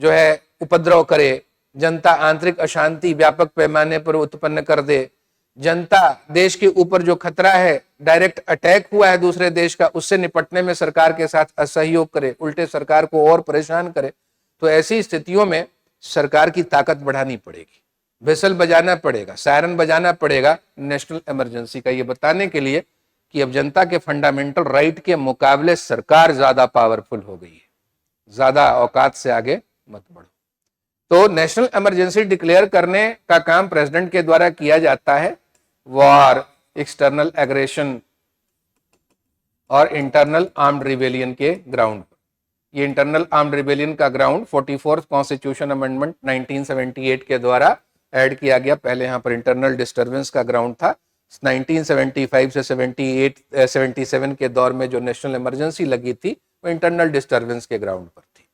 जो है उपद्रव करे, जनता आंतरिक अशांति व्यापक पैमाने पर उत्पन्न कर दे, जनता देश के ऊपर जो खतरा है, डायरेक्ट अटैक हुआ है दूसरे देश का, उससे निपटने में सरकार के साथ असहयोग करे, उल्टे सरकार को और परेशान करे। तो ऐसी स्थितियों में सरकार की ताकत बढ़ानी पड़ेगी, विसल बजाना पड़ेगा, सायरन बजाना पड़ेगा नेशनल इमरजेंसी का, ये बताने के लिए कि अब जनता के फंडामेंटल राइट के मुकाबले सरकार ज्यादा पावरफुल हो गई है, ज्यादा औकात से आगे मत बढ़ो। तो नेशनल इमरजेंसी डिक्लेयर करने का काम प्रेसिडेंट के द्वारा किया जाता है वॉर, एक्सटर्नल एग्रेशन और इंटरनल आर्म्ड रिबेलियन के ग्राउंड पर। ये इंटरनल आर्म्ड रिबेलियन का ग्राउंड 44th कॉन्स्टिट्यूशन अमेंडमेंट 1978 के द्वारा ऐड किया गया। पहले यहाँ पर इंटरनल डिस्टर्बेंस का ग्राउंड था। 1975 से 77 के दौर में जो नेशनल इमरजेंसी लगी थी वो इंटरनल डिस्टर्बेंस के ग्राउंड पर थी।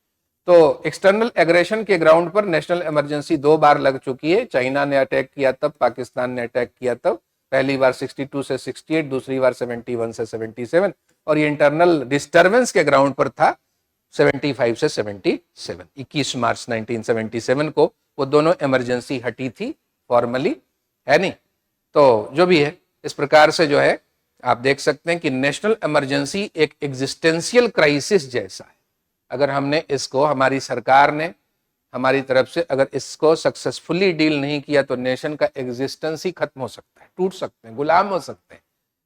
तो एक्सटर्नल एग्रेशन के ग्राउंड पर नेशनल इमरजेंसी 2 बार लग चुकी है। चाइना ने अटैक किया तब, पाकिस्तान ने अटैक किया तब, पहली बार 62 से 68, दूसरी बार 71 से 77, और ये इंटरनल डिस्टर्बेंस के ग्राउंड पर था 75 से 77। 21 मार्च 1977 को वो दोनों इमरजेंसी हटी थी फॉर्मली, है नहीं। तो जो भी है, इस प्रकार से जो है आप देख सकते हैं कि नेशनल इमरजेंसी एक एग्जिस्टेंशियल क्राइसिस जैसा है। अगर हमने इसको, हमारी सरकार ने हमारी तरफ से अगर इसको सक्सेसफुली डील नहीं किया तो नेशन का एग्जिस्टेंस ही खत्म हो सकता है, टूट सकते हैं, गुलाम हो सकते हैं।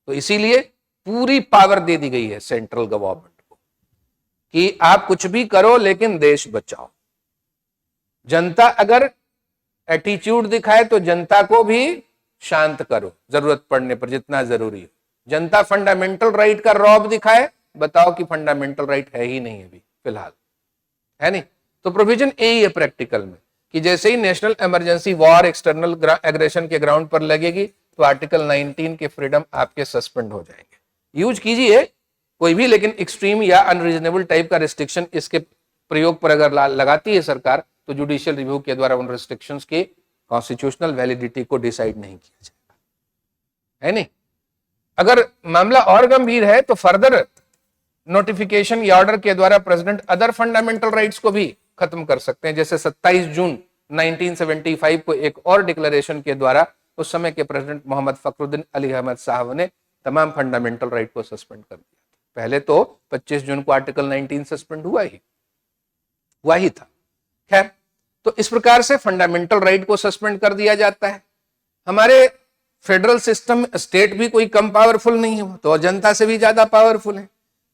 तो इसीलिए पूरी पावर दे दी गई है सेंट्रल गवर्नमेंट को कि आप कुछ भी करो लेकिन देश बचाओ। जनता अगर एटीट्यूड दिखाए तो जनता को भी शांत करो जरूरत पड़ने पर, जितना जरूरी हो। जनता फंडामेंटल राइट का रौब दिखाए, बताओ कि फंडामेंटल राइट है ही नहीं अभी फिलहाल, है नहीं। तो प्रोविजन यही है प्रैक्टिकल में कि जैसे ही national emergency war external aggression के ग्राउंड पर लगेगी तो आर्टिकल 19 के फ्रीडम आपके सस्पेंड हो जाएंगे। यूज कीजिए कोई भी, लेकिन एक्सट्रीम या अनरीजनेबल टाइप का रिस्ट्रिक्शन इसके प्रयोग पर अगर लगाती है सरकार तो जुडिशियल रिव्यू के द्वारा उन रिस्ट्रिक्शंस की कॉन्स्टिट्यूशनल वैलिडिटी को डिसाइड नहीं किया जाएगा, है नहीं। अगर मामला और गंभीर है तो फर्दर नोटिफिकेशन या ऑर्डर के द्वारा प्रेसिडेंट अदर फंडामेंटल राइट्स को भी खत्म कर सकते हैं। जैसे 27 जून 1975 को एक और डिक्लेरेशन के द्वारा उस समय के प्रेसिडेंट मोहम्मद फखरुद्दीन अली अहमद साहब ने तमाम फंडामेंटल राइट को सस्पेंड कर दिया। पहले तो 25 जून को आर्टिकल 19 सस्पेंड हुआ ही था। खैर, तो इस प्रकार से फंडामेंटल राइट को सस्पेंड कर दिया जाता है। हमारे फेडरल सिस्टम स्टेट भी कोई कम पावरफुल नहीं है, तो जनता से भी ज्यादा पावरफुल है।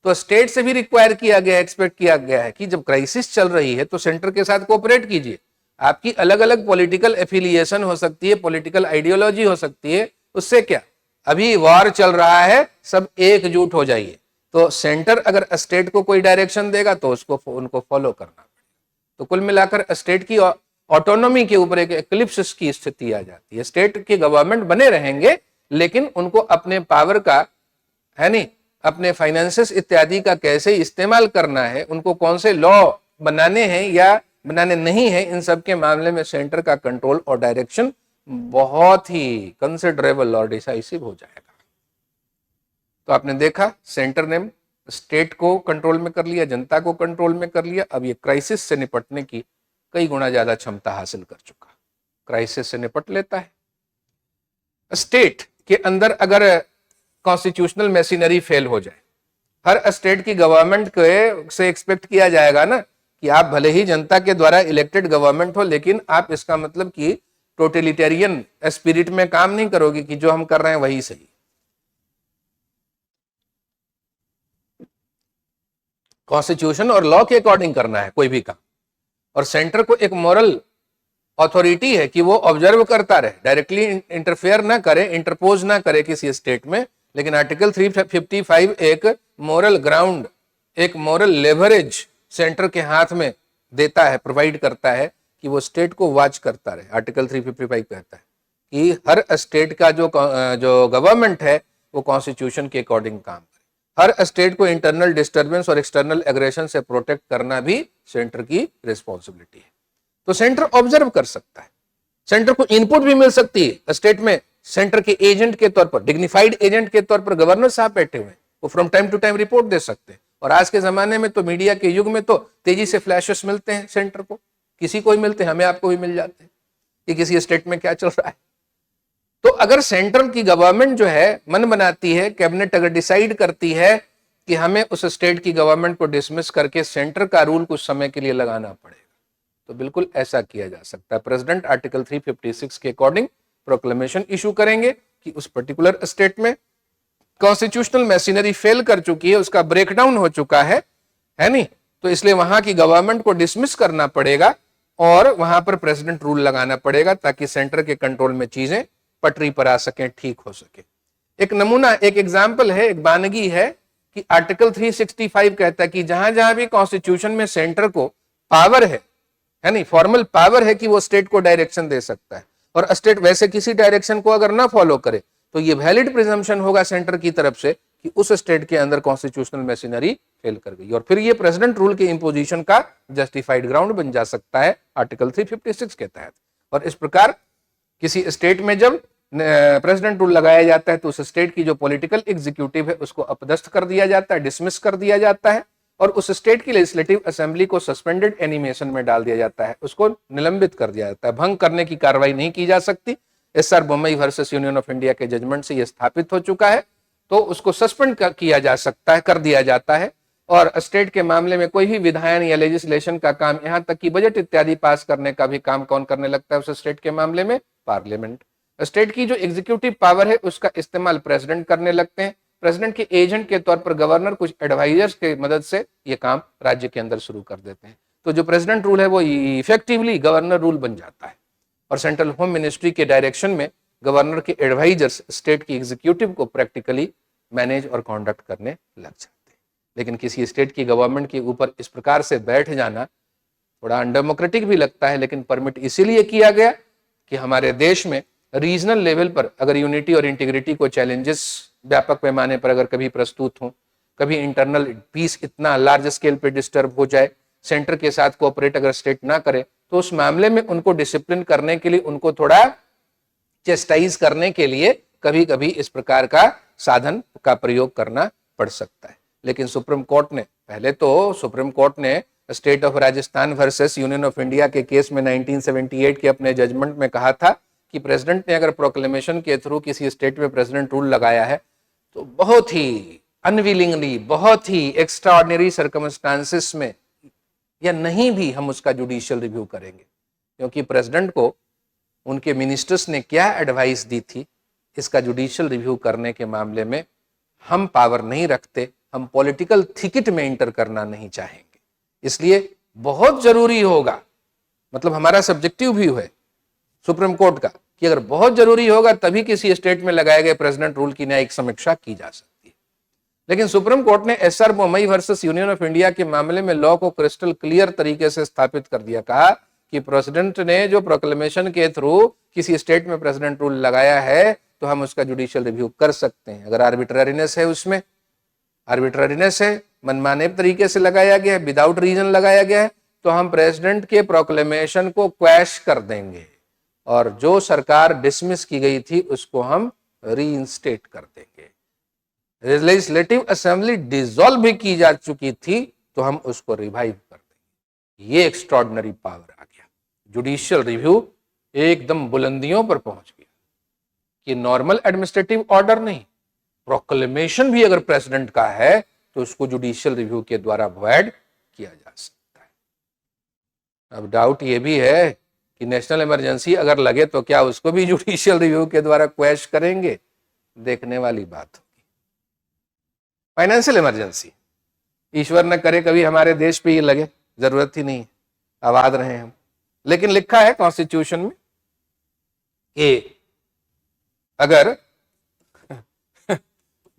तो स्टेट से भी रिक्वायर किया गया, एक्सपेक्ट किया गया है कि जब क्राइसिस चल रही है तो सेंटर के साथ कोऑपरेट कीजिए। आपकी अलग अलग पॉलिटिकल एफिलिएशन हो सकती है, पॉलिटिकल आइडियोलॉजी हो सकती है, उससे क्या, अभी वॉर चल रहा है, सब एकजुट हो जाइए। तो सेंटर अगर स्टेट को कोई डायरेक्शन देगा तो उनको फॉलो करना पड़ेगा। तो कुल मिलाकर स्टेट की ऑटोनॉमी के ऊपर एक एक्लिप्स की स्थिति आ जाती है। स्टेट के गवर्नमेंट बने रहेंगे लेकिन उनको अपने पावर का, है नहीं, अपने फाइनेंसेस इत्यादि का कैसे इस्तेमाल करना है, उनको कौन से लॉ बनाने हैं या बनाने नहीं है, इन सब के मामले में सेंटर का कंट्रोल और डायरेक्शन बहुत ही कंसिडरेबल और डिसाइसिव हो जाएगा। तो आपने देखा, सेंटर ने स्टेट को कंट्रोल में कर लिया, जनता को कंट्रोल में कर लिया। अब ये क्राइसिस से निपटने की कई गुना ज्यादा क्षमता हासिल कर चुका, क्राइसिस से निपट लेता है। स्टेट के अंदर अगर कॉन्स्टिट्यूशनल मशीनरी फेल हो जाए, हर स्टेट की गवर्नमेंट से एक्सपेक्ट किया जाएगा ना कि आप भले ही जनता के द्वारा इलेक्टेड गवर्नमेंट हो, लेकिन आप इसका मतलब कि टोटलिटेरियन स्पिरिट में काम नहीं करोगे कि जो हम कर रहे हैं वही सही। कॉन्स्टिट्यूशन और लॉ के अकॉर्डिंग करना है कोई भी काम, और सेंटर को एक मॉरल अथॉरिटी है कि वो ऑब्जर्व करता रहे, डायरेक्टली इंटरफेयर ना करे, इंटरपोज ना करे किसी स्टेट में। लेकिन आर्टिकल 355 एक मॉरल ग्राउंड, एक मॉरल लेवरेज सेंटर के हाथ में देता है, प्रोवाइड करता है कि वो स्टेट को वॉच करता रहे। आर्टिकल 355 कहता है कि हर स्टेट का जो गवर्नमेंट है वो कॉन्स्टिट्यूशन के अकॉर्डिंग काम करे। हर स्टेट को इंटरनल डिस्टर्बेंस और एक्सटर्नल एग्रेशन से प्रोटेक्ट करना भी सेंटर की रिस्पॉन्सिबिलिटी है। तो सेंटर ऑब्जर्व कर सकता है सेंटर को इनपुट भी मिल सकती है स्टेट में, सेंटर के एजेंट के तौर पर, डिग्निफाइड एजेंट के तौर पर गवर्नर साहब बैठे हुए हैं, वो from time to time report दे सकते हैं। और आज के जमाने में तो मीडिया के युग में तो तेजी से फ्लैशेस मिलते हैं सेंटर को, किसी को ही मिलते हैं, हमें आपको भी मिल जाते हैं कि किसी स्टेट में क्या चल रहा है। तो अगर सेंट्रल की गवर्नमेंट जो है मन बनाती है, कैबिनेट अगर डिसाइड करती है कि हमें उस स्टेट की गवर्नमेंट को डिसमिस करके सेंटर का रूल कुछ समय के लिए लगाना पड़ेगा, तो बिल्कुल ऐसा किया जा सकता है। प्रेसिडेंट आर्टिकल 356 के अकॉर्डिंग प्रोक्लेमेशन इशू करेंगे कि उस पर्टिकुलर स्टेट में कॉन्स्टिट्यूशनल मशीनरी फेल कर चुकी है, उसका ब्रेकडाउन हो चुका है नहीं, तो इसलिए वहां की गवर्नमेंट को डिसमिस करना पड़ेगा और वहां पर प्रेसिडेंट रूल लगाना पड़ेगा ताकि सेंटर के कंट्रोल में चीजें पटरी पर आ सके, ठीक हो सके। एक नमूना, एक एग्जाम्पल है, एक बानगी है कि आर्टिकल 365 कहता है कि जहां जहां भी कॉन्स्टिट्यूशन में सेंटर को पावर है नहीं, फॉर्मल पावर है कि वो स्टेट को डायरेक्शन दे सकता है, और स्टेट वैसे किसी डायरेक्शन को अगर ना फॉलो करे तो ये वैलिड प्रिजम्पशन होगा सेंटर की तरफ से कि उस स्टेट के अंदर कॉन्स्टिट्यूशनल मशीनरी फेल कर गई, और फिर ये प्रेसिडेंट रूल के इंपोजिशन का जस्टिफाइड ग्राउंड बन जा सकता है आर्टिकल 356 के तहत। और इस प्रकार किसी स्टेट में जब प्रेसिडेंट रूल लगाया जाता है तो उस स्टेट की जो पॉलिटिकल एग्जीक्यूटिव है उसको अपदस्थ कर दिया जाता है, डिसमिस कर दिया जाता है, और उस स्टेट की लेजिस्लेटिव असेंबली को सस्पेंडेड एनिमेशन में डाल दिया जाता है, उसको निलंबित कर दिया जाता है, भंग करने की कार्रवाई नहीं की जा सकती। SR Bommai versus union of India के जजमेंट से यह स्थापित हो चुका है, तो उसको सस्पेंड किया जा सकता है, कर दिया जाता है। और स्टेट के मामले में कोई भी विधायन या लेजिस्लेशन का काम, यहां तक कि बजट इत्यादि पास करने का भी काम कौन करने लगता है उस स्टेट के मामले में? पार्लियामेंट। स्टेट की जो एग्जीक्यूटिव पावर है उसका इस्तेमाल प्रेसिडेंट करने लगते हैं, प्रेसिडेंट के एजेंट के तौर पर गवर्नर कुछ एडवाइजर्स की मदद से ये काम राज्य के अंदर शुरू कर देते हैं। तो जो प्रेसिडेंट रूल है वो इफेक्टिवली गवर्नर रूल बन जाता है, और सेंट्रल होम मिनिस्ट्री के डायरेक्शन में गवर्नर के एडवाइजर्स स्टेट की एग्जीक्यूटिव को प्रैक्टिकली मैनेज और कॉन्डक्ट करने लग जाते हैं। लेकिन किसी स्टेट की गवर्नमेंट के ऊपर इस प्रकार से बैठ जाना थोड़ा अनडेमोक्रेटिक भी लगता है, लेकिन परमिट इसीलिए किया गया कि हमारे देश में रीजनल लेवल पर अगर यूनिटी और इंटीग्रिटी को चैलेंजेस व्यापक पैमाने पर अगर कभी प्रस्तुत हो, कभी इंटरनल पीस इतना लार्ज स्केल पे डिस्टर्ब हो जाए, सेंटर के साथ कोऑपरेट अगर स्टेट ना करे, तो उस मामले में उनको डिसिप्लिन करने के लिए, उनको थोड़ा चेस्टाइज करने के लिए कभी कभी इस प्रकार का साधन का प्रयोग करना पड़ सकता है। लेकिन सुप्रीम कोर्ट ने, पहले तो सुप्रीम कोर्ट ने state of Rajasthan versus union of India के केस में 1978 के अपने जजमेंट में कहा था कि प्रेसिडेंट ने अगर प्रोक्लेमेशन के थ्रू किसी स्टेट में प्रेसिडेंट रूल लगाया है तो बहुत ही अनविलिंगली, बहुत ही एक्स्ट्राऑर्डिनरी सर्कमस्टांसेस में या नहीं भी हम उसका जुडिशियल रिव्यू करेंगे, क्योंकि प्रेसिडेंट को उनके मिनिस्टर्स ने क्या एडवाइस दी थी, इसका जुडिशियल रिव्यू करने के मामले में हम पावर नहीं रखते, हम पॉलिटिकल थिकेट में इंटर करना नहीं चाहेंगे। इसलिए बहुत जरूरी होगा, मतलब हमारा सब्जेक्टिव व्यू है सुप्रीम कोर्ट का कि अगर बहुत जरूरी होगा तभी किसी स्टेट में लगाए गए प्रेसिडेंट रूल की न्यायिक समीक्षा की जा सकती है। लेकिन सुप्रीम कोर्ट ने SR Bommai versus union of India के मामले में लॉ को क्रिस्टल क्लियर तरीके से स्थापित कर दिया, कहा कि प्रेसिडेंट ने जो प्रोक्लेमेशन के थ्रू किसी स्टेट में प्रेसिडेंट रूल लगाया है तो हम उसका जुडिशियल रिव्यू कर सकते हैं। अगर आर्बिट्ररीनेस है, उसमें आर्बिट्ररीनेस है, मनमाने तरीके से लगाया गया है, विदाउट रीजन लगाया गया है, तो हम प्रेसिडेंट के प्रोक्लेमेशन को क्वैश कर देंगे और जो सरकार डिसमिस की गई थी उसको हम रीइंस्टेट कर देंगे। लेजिस्लेटिव असेंबली डिसॉल्व भी की जा चुकी थी तो हम उसको रिवाइव कर देंगे। ये एक्स्ट्रॉर्डिनरी पावर आ गया, जुडिशियल रिव्यू एकदम बुलंदियों पर पहुंच गया कि नॉर्मल एडमिनिस्ट्रेटिव ऑर्डर नहीं, प्रोक्लेमेशन भी अगर प्रेसिडेंट का है तो उसको जुडिशियल रिव्यू के द्वारा वॉइड किया जा सकता है। अब डाउट ये भी है कि नेशनल इमरजेंसी अगर लगे तो क्या उसको भी जुडिशियल रिव्यू के द्वारा क्वैश करेंगे? देखने वाली बात होगी। फाइनेंशियल इमरजेंसी, ईश्वर न करे कभी हमारे देश पे ये लगे, जरूरत ही नहीं, आबाद रहे हम, लेकिन लिखा है कॉन्स्टिट्यूशन में कि अगर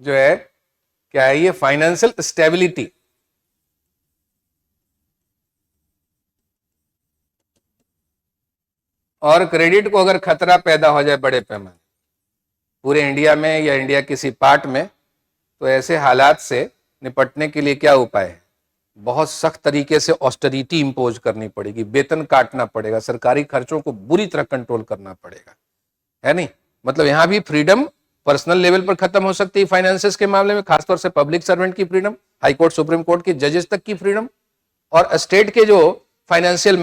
जो है क्या है, ये फाइनेंशियल स्टेबिलिटी और क्रेडिट को अगर खतरा पैदा हो जाए बड़े पैमाने पूरे इंडिया में या इंडिया किसी पार्ट में, तो ऐसे हालात से निपटने के लिए क्या उपाय है? बहुत सख्त तरीके से ऑस्टेरिटी इंपोज करनी पड़ेगी, वेतन काटना पड़ेगा, सरकारी खर्चों को बुरी तरह कंट्रोल करना पड़ेगा, है नहीं। मतलब यहां भी फ्रीडम पर्सनल लेवल पर खत्म हो सकती है फाइनेंसेस के मामले में, खासतौर से पब्लिक सर्वेंट की freedom, high court supreme court के जजेस तक की फ्रीडम, और स्टेट के जो फाइनेंशियल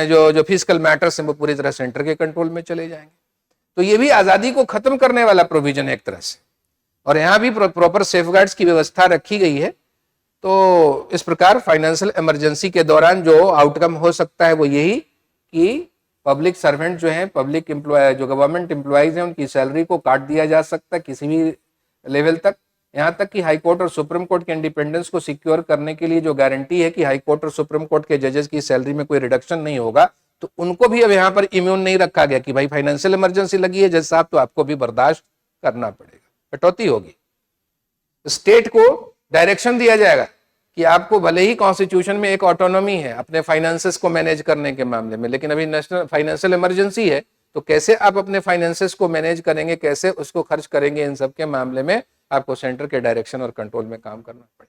जो फिजिकल मैटर्स हैं वो पूरी तरह सेंटर के कंट्रोल में चले जाएंगे। तो ये भी आजादी को खत्म करने वाला प्रोविजन है एक तरह से, और यहां भी प्रॉपर सेफगार्ड्स की व्यवस्था रखी गई है। तो इस प्रकार फाइनेंशियल इमरजेंसी के दौरान जो आउटकम हो सकता है वो यही कि पब्लिक सर्वेंट जो है, पब्लिक एम्प्लॉय, जो गवर्नमेंट एम्प्लॉयज हैं, उनकी सैलरी को काट दिया जा सकता है किसी भी लेवल तक। यहां तक कि हाई कोर्ट और सुप्रीम कोर्ट के इंडिपेंडेंस को सिक्योर करने के लिए जो गारंटी है कि हाई कोर्ट और सुप्रीम कोर्ट के जजेस की सैलरी में कोई रिडक्शन नहीं होगा, तो उनको भी अब यहां पर इम्यून नहीं रखा गया कि भाई फाइनेंशियल इमरजेंसी लगी है जज साहब तो आपको भी बर्दाश्त करना पड़ेगा, कटौती होगी। स्टेट को डायरेक्शन दिया जाएगा कि आपको भले ही कॉन्स्टिट्यूशन में एक ऑटोनॉमी है अपने फाइनेंसेस को मैनेज करने के मामले में, लेकिन अभी नेशनल फाइनेंशियल इमरजेंसी है, तो कैसे आप अपने फाइनेंसेस को मैनेज करेंगे, कैसे उसको खर्च करेंगे, इन सब के मामले में आपको सेंटर के डायरेक्शन और कंट्रोल में काम करना पड़ेगा।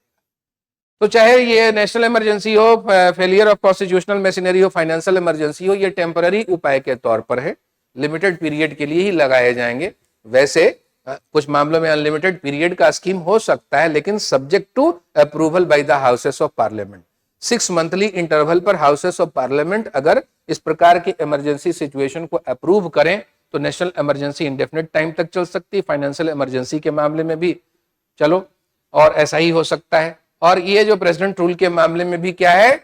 तो चाहे ये नेशनल इमरजेंसी हो, फेलियर ऑफ कॉन्स्टिट्यूशनल मशीनरी हो, फाइनेंशियल इमरजेंसी हो, ये टेम्पररी उपाय के तौर पर है, लिमिटेड पीरियड के लिए ही लगाए जाएंगे। वैसे कुछ मामलों में अनलिमिटेड पीरियड का स्कीम हो सकता है, लेकिन subject to approval by the houses of parliament. 6 monthly interval पर हाउसेस ऑफ पार्लियामेंट अगर इस प्रकार की इमरजेंसी सिचुएशन को अप्रूव करें तो नेशनल इमरजेंसी इंडेफिनिट टाइम तक चल सकती है। फाइनेंशियल इमरजेंसी के मामले में भी चलो, और ऐसा ही हो सकता है। और ये जो प्रेसिडेंट रूल के मामले में भी क्या है,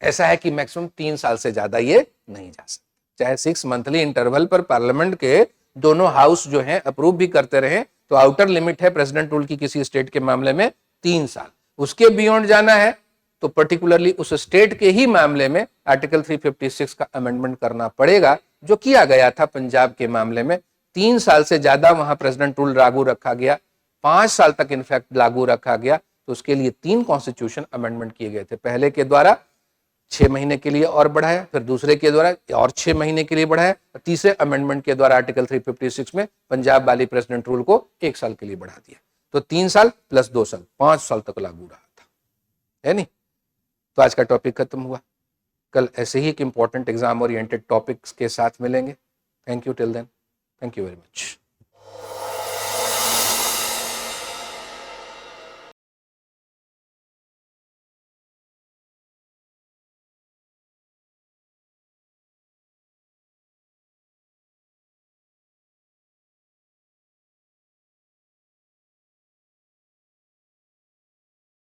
ऐसा है कि मैक्सिमम 3 साल से ज्यादा ये नहीं जा सकता। चाहे 6 मंथली इंटरवल पर पार्लियामेंट के दोनों हाउस जो हैं अप्रूव भी करते रहे, तो आउटर लिमिट है प्रेसिडेंट रूल की किसी स्टेट के मामले में 3 साल। उसके बियॉन्ड जाना है तो पर्टिकुलरली उस स्टेट के ही मामले में आर्टिकल 356 का अमेंडमेंट करना पड़ेगा, जो किया गया था पंजाब के मामले में। 3 साल से ज्यादा वहां प्रेसिडेंट रूल लागू रखा गया, 5 साल तक इनफैक्ट लागू रखा गया, तो उसके लिए 3 कॉन्स्टिट्यूशन अमेंडमेंट किए गए थे। पहले के द्वारा 6 महीने के लिए और बढ़ाया, फिर दूसरे के द्वारा और 6 महीने के लिए बढ़ाया, तीसरे अमेंडमेंट के द्वारा आर्टिकल 356 में पंजाब वाली प्रेसिडेंट रूल को 1 साल के लिए बढ़ा दिया। तो 3 साल प्लस 2 साल 5 साल तक लागू रहा था, है नहीं। तो आज का टॉपिक खत्म हुआ। कल ऐसे ही एक इंपॉर्टेंट एग्जाम ओरिएंटेड टॉपिक्स के साथ मिलेंगे। Thank you till then, thank you very much.